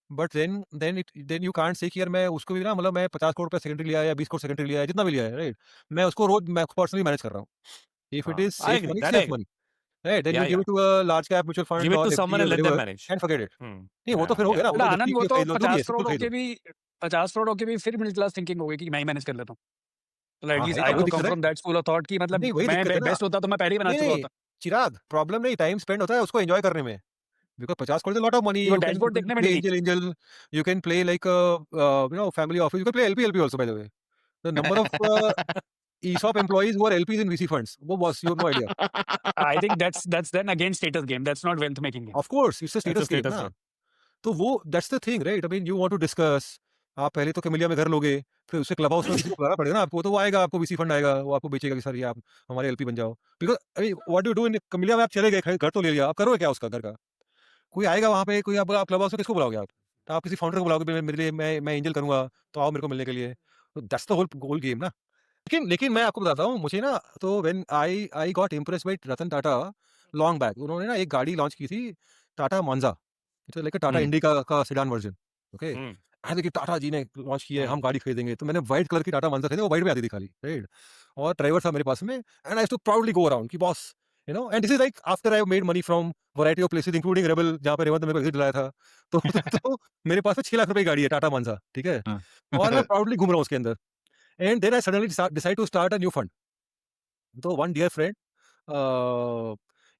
But then you can't say कि यार मैं उसको भी ना, मतलब मैं 50 करोड़ रुपया सेकेंडरी लिया है या 20 करोड़ सेकेंडरी लिया है, जितना भी लिया है, राइट? मैं उसको रोज मैं पर्सनली मैनेज कर रहा हूँ। If it हाँ, is I safe agree money, that, I safe agree, money, right? Then या you give it to a large cap mutual give fund it or to FD someone or and let them whatever manage. and forget it. नहीं, वो तो फिर हो गया ना, वो but तो आनंद, वो FD तो खरीद लो, जो भी है, 50 सिंपल करोड़ खरीद के लो। भी 50 करोड़ के भी फिर मिडिल क्लास थिंकिंग हो गई कि मैं ही मैनेज कर लेता हूँ। तो हाँ, एटलीस्ट है ना, आई वही तो कम दिक्कत है। From that school of thought कि मतलब नहीं, वही मैं दिक्कत है ना। बेस्ट होता तो मैं पहले ही बना नहीं, चुका नहीं, होता। चिराग, प्रॉब्लम नहीं, टाइम स्पेंड होता है उसको एन्जॉय करने में। Because 50 crore is a lot of money. कि वो You can डैशबोर्ड देखने में play daily. angel. You can play like a family office. You can play LP also, by the way. The number of ESOP employees who are LPs in VC funds. वो boss, you have no idea. I think that's then again status game, that's not wealth making game. Of course, it's a it's a status game status ना। Game. तो वो that's the thing, right? I mean, you want to discuss. आप पहले तो camellia में घर लोगे, फिर उसे क्लब हाउस में किसी को बुलाना पड़ेगा ना आपको, तो वो आएगा, आपको वीसी फंड आएगा, वो आपको बेचेगा कि सर ये आप हमारे एलपी बन जाओ। बिकॉज अभी व्हाट डू डू इन कैमिलिया में, आप चले गए, घर तो ले लिया, आप करोगे क्या उसका घर का? कोई आएगा वहाँ पे, कोई आप क्लब हाउस में किसको बुलाओगे आप? तो आप किसी फाउंडर को बुलाओगे, मेरे लिए मैं एंजल करूँगा, तो आओ मेरे को मिलने के लिए। तो दैट्स द होल गेम ना। लेकिन मैं आपको बताता हूँ, मुझे ना, तो when I got impressed by Ratan Tata long back, उन्होंने ना एक गाड़ी लॉन्च की थी, टाटा मांजा। It's like Tata hmm indica का सेडान वर्जन, ओके? हम्म ऐसे कि टाटा जी ने लॉन्च की है, हम्म हम गाड़ी खरीदेंगे, तो मैंने व्हाइट कलर की टाटा मांजा खरीदी, वो व्हाइट में आती थी खाली, राइट? और ड्राइवर था मेरे पास में, and I used to proudly go around कि boss, and this is like after I made money from variety of places including Rebel, जहाँ पे रेवंत ने मेरे को exit दिलाया था। तो मेरे पास में 6 लाख रुपए की गाड़ी है, टाटा मांजा, ठीक है? और मैं प्राउडली घूम रहा हूँ उसके अंदर। And then I suddenly decide to start a new fund. तो one dear friend,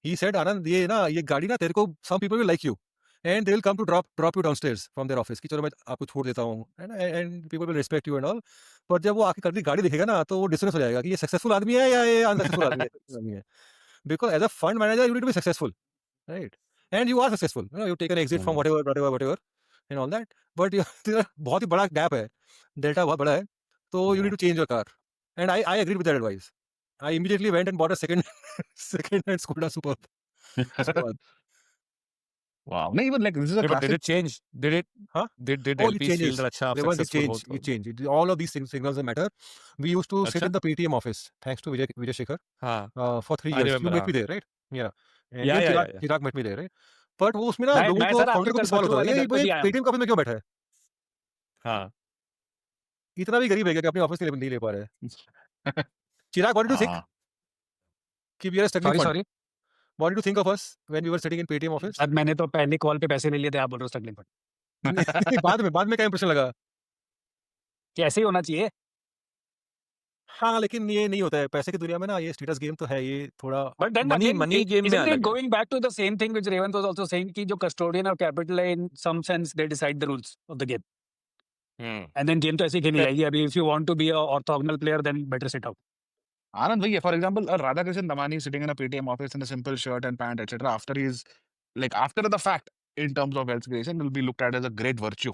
he said, Anand, ये ना, ये गाड़ी ना तेरे को, some people will like you and they will come to drop you downstairs from their office, कि चलो मैं आपको छोड़ देता हूँ, and people will respect you and all. पर जब वो आके कभी गाड़ी दिखेगा ना, तो वो डिस्कस हो जाएगा कि ये सक्सेसफुल आदमी है या ये अनसक्सेसफुल आदमी है। Because as a fund manager you need to be successful, right? And you are successful, you take an exit from whatever and all that. But बहुत ही बड़ा गैप है, डेल्टा बहुत बड़ा है, तो you need to change your car. And I agreed with that advice. I immediately went and bought a second-hand Skoda Superb. उसके बाद, Wow. नहीं, even like this is a नहीं, but did classic. it change? Did it हाँ? did Oh, it LPs feel changes. that अच्छा आप Revan, successful हो it तो? change. All of these things, signals that matter. We used to sit अच्छा in the PTM office, thanks to Vijay Shekhar, हाँ, for 3 I years. You remember, met हाँ, me there, right? Yeah. And या even या या या Chirag met me there, right? But वो उसमें ना लोगों मैं को, सर आपके फाउंडर को कल भी सवाल बच्चों होता था, वाले ये घर पे भी आया हूँ। पेटीएम ऑफिस में क्यों बैठा है? हाँ इतना भी गरीब है क्या कि अपने ऑफिस के लिए नहीं ले पा रहा है? चिराग, what did you think? हाँ. कि we are a struggling sorry fund. Sorry What did you think of us when we were sitting in PTM office? Sir, मैंने तो पहले कॉल पे पैसे ले लिए थे, आप बोल रहे हो स्ट्रगलिंग फंड। नहीं, बाद में क्या इंप्रेशन लगा? कि ऐसे ही होना चाहिए। हाँ, लेकिन ये नहीं होता है। पैसे की दुनिया में ना ये स्टेटस गेम तो है, ये थोड़ा But then money again, money game में isn't it अलग है। going back to the same thing which Revant was also saying कि जो custodian of capital है, in some sense they decide the rules of the game. And then game तो ऐसे ही खेली जाएगी। अभी if you want to be a orthogonal player, then better sit out. Anand, bhai, for example, Radhakrishan Damani sitting in a PTM office in a simple shirt and pant, etc. After he's like after the fact, in terms of wealth creation, will be looked at as a great virtue.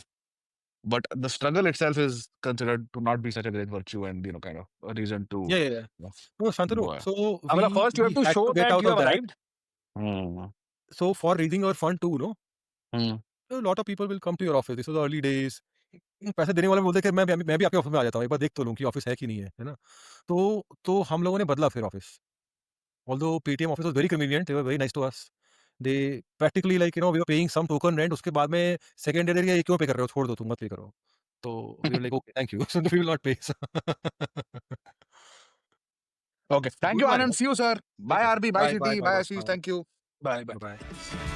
But the struggle itself is considered to not be such a great virtue, and kind of a reason to yeah. No, Shantanu, go ahead. so मतलब first you have we to had show to get that out you of have that. arrived. So for raising your fund too, no, Hmm. a lot of people will come to your office. This was the early days. पैसे देने वाले बोलते कि मैं भी आपके office में आ जाता हूँ, एक बार देख तो लूँ कि ऑफिस है कि नहीं है ना? तो हम लोगों ने बदला फिर office. Although Paytm office was very convenient, they were very nice to us. They practically like we were paying some token rent, उसके बाद में सेकंड डे ये क्यों पे कर रहे हो? छोड़ दो, तुम मत पे करो। तो we were like okay, thank you. So we will not pay. Okay. Thank Good you, man. Anand. See you, sir. Take Bye, care. RB. Bye, Bye, City. bye, Bye, bye, Ashish. bye. Thank you. Bye bye. Bye-bye.